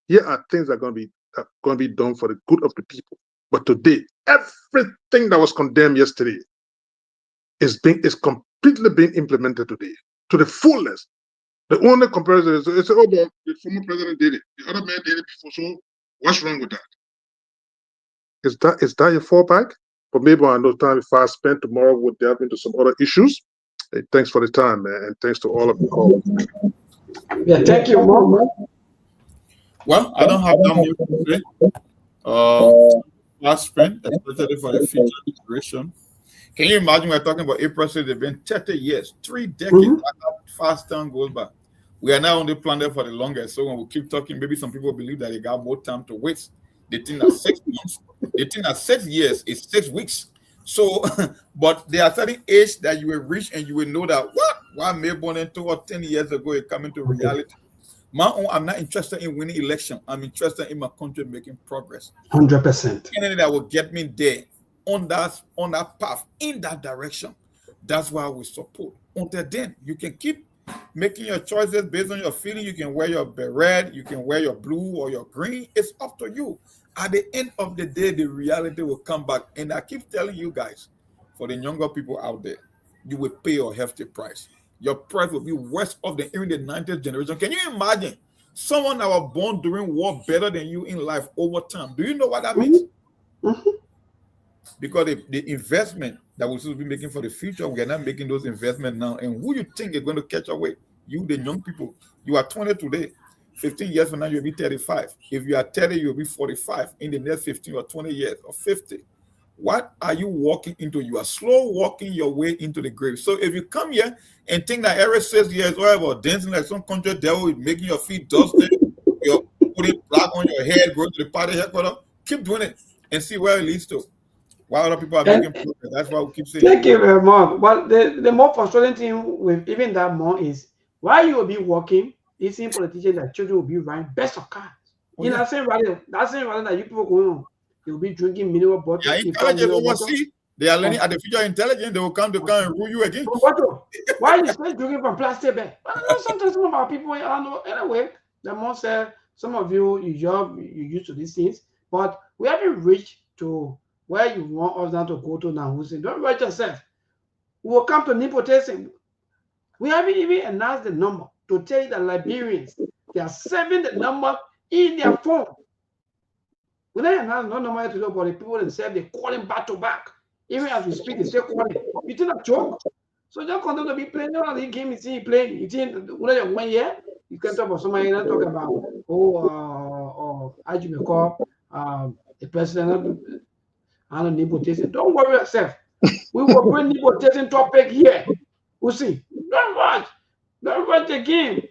here are things that are going to be done for the good of the people. But today, everything that was condemned yesterday is completely being implemented today to the fullest. The only comparison is, the former president did it. The other man did it before. So what's wrong with that? Is that your fallback? But maybe I know time if I spend tomorrow, we'll delve into some other issues. Hey, thanks for the time, man, and thanks to all of you. Yeah, thank you, Mom. Well, I don't have that much to say. Last spend, especially for the future generation. Can you imagine we're talking about April 6th? They've been 30 years, 3 decades. Fast time goes by. We are now on the planet for the longest. So when we keep talking, maybe some people believe that they got more time to waste. They think that 6 months, they think that 6 years is 6 weeks. So, but there are certain age that you will reach and you will know that why Melbourne 2 or 10 years ago it coming to reality. I'm not interested in winning election. I'm interested in my country making progress. 100%. Anything that will get me there on that path, in that direction. That's why we support. Until then, you can keep making your choices based on your feeling. You can wear your beret, you can wear your blue or your green. It's up to you. At the end of the day, the reality will come back. And I keep telling you guys, for the younger people out there, you will pay a hefty price. Your price will be worse off than even the 90th generation. Can you imagine someone that was born during war better than you in life over time? Do you know what that means? Because the investment that we're supposed to be making for the future, we are not making those investments now. And who you think is going to catch away? You, the young people. You are 20 today. 15 years from now, you'll be 35. If you are 30, you'll be 45 in the next 15 or 20 years or 50. What are you walking into? You are slow walking your way into the grave. So if you come here and think that every 6 years, whatever, dancing like some country devil, making your feet dusty, you're putting black on your head, going to the party headquarters, keep doing it and see where it leads to. Why other people are making progress. That's why we keep saying. Thank you very much. But the more frustrating thing with even that more is why you will be working, you see politicians that children will be running best of cars. You know, that same rather that you people going on. They will be drinking mineral bottles. Yeah, they are learning artificial intelligence. They will come to and rule you again. Why you still drinking from plastic bag? Sometimes some of our people, I don't know. Anyway, the more said, some of you used to these things, but we haven't reached to where you want us now to go to now. Who say, don't write yourself. We will come to nepotism. We haven't even announced the number to tell you that Liberians, they are saving the number in their phone. We don't announce no number to know about the people themselves, they're calling back to back. Even as we speak, they still calling. You think a joke? So just continue to be playing. You know, the game is playing. You think when you're 1 year, you can talk about somebody else talk about as you may call the president. I don't nepotism. Don't worry yourself. We will bring nepotism topic here. We'll see. Don't watch the game.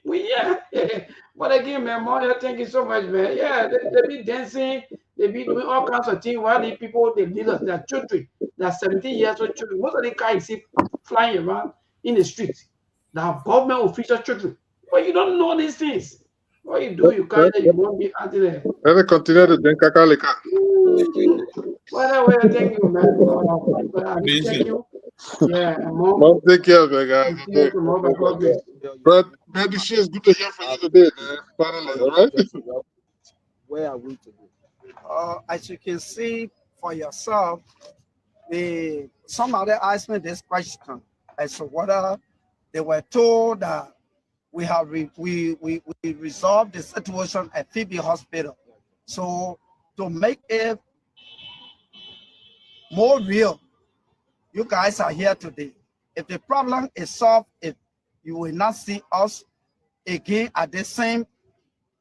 But again, man, Mario, thank you so much, man. Yeah, they be dancing, they be doing all kinds of things. While the people, they leaders, they're children, they're 17 years old children. Most of the guys see flying around in the streets. They have government official children. But you don't know these things. What you do, you can't, you won't be out there. Let me continue to drink kakalika. Well, thank you, man. Thank you. Yeah, Mom, take care of it, guys. But maybe she is good to hear from you today, man. Finally, all right? Where are we today? As you can see for yourself, somebody asked me this question as to whether they were told that we have we resolved the situation at Phoebe Hospital. So to make it more real, you guys are here today. If the problem is solved, if you will not see us again at the same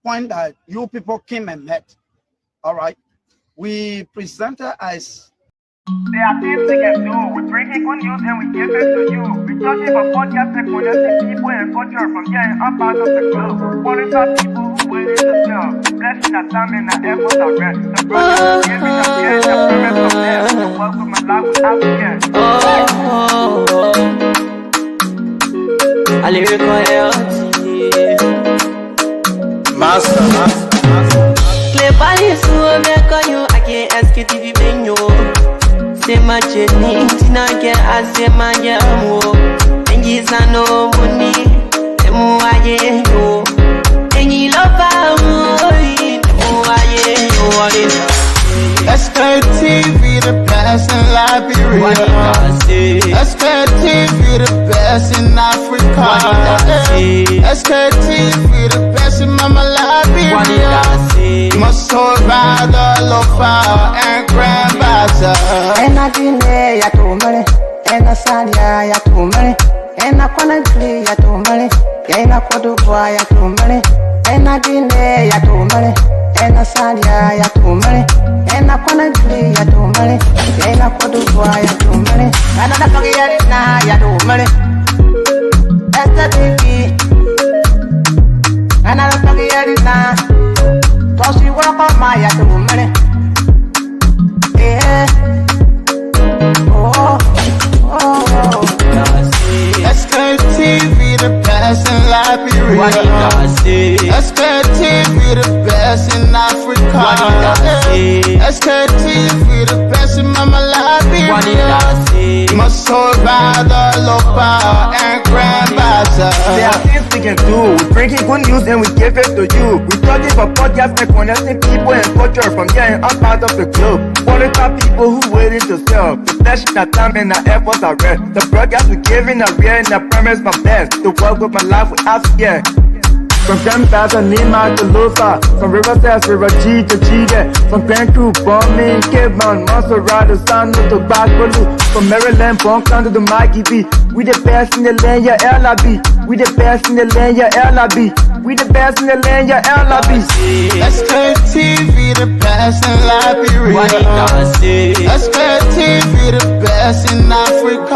point that you people came and met. All right. We presented as there are things we can do. We bring in good news and we give it to you. We talking about podcast and connecting people and culture from here and up out of the globe. Foreign people who waiting to sell. Blessing that time and that effort are rest. The brothers giving us care and the parents of them. So welcome my life with African. I lyrical Master. Clay Paris, who make you, I can't ask Sktv-Lib. Say my journey, Tina can I say my yamo. And yes, I know money, and more I know. And you love Sktv, the best in Liberia. Sktv, the best in Africa. Sktv, the best in Mama Liberia. Must hold by the lofa and grandbaza. And I didn't ya to money, and I said ya to money, and I can't play ya to money, and I could do ya to money, and I didn't ya to money, and I said ya to money, and I can't play ya to money, and I could do ya to money, and I don't get it now ya to money. That's the biggie, and I don't get it now. Cause you walk on my ya to money. Yeah. Sktv, the best in Liberia. Sktv, the best in Africa. Sktv, the best in Mama Liberia. Must hold by the lopa and grandbaza. There are things we can do. We bring in good news and we give it to you. We talking about podcast and connecting people and culture from here and up out of the globe. Foreign people who waiting to sell. The flashing that time and the efforts are rest. The broadcast we giving a real and the promise my best. To work with my life with us, yeah. From Grandfather Nima to Lufa, from Riverside, River G to Chile, from Grand Crew, Bombing, Cape Mount, Montserrat, San to Bacalu, from Maryland, Bonk to the Mikey B. We the best in the land, yeah, LIB. We the best in the land, yeah, LIB. We the best in the land, yeah, LIB. Sktv, the best in Liberia. Sktv, the best in Africa.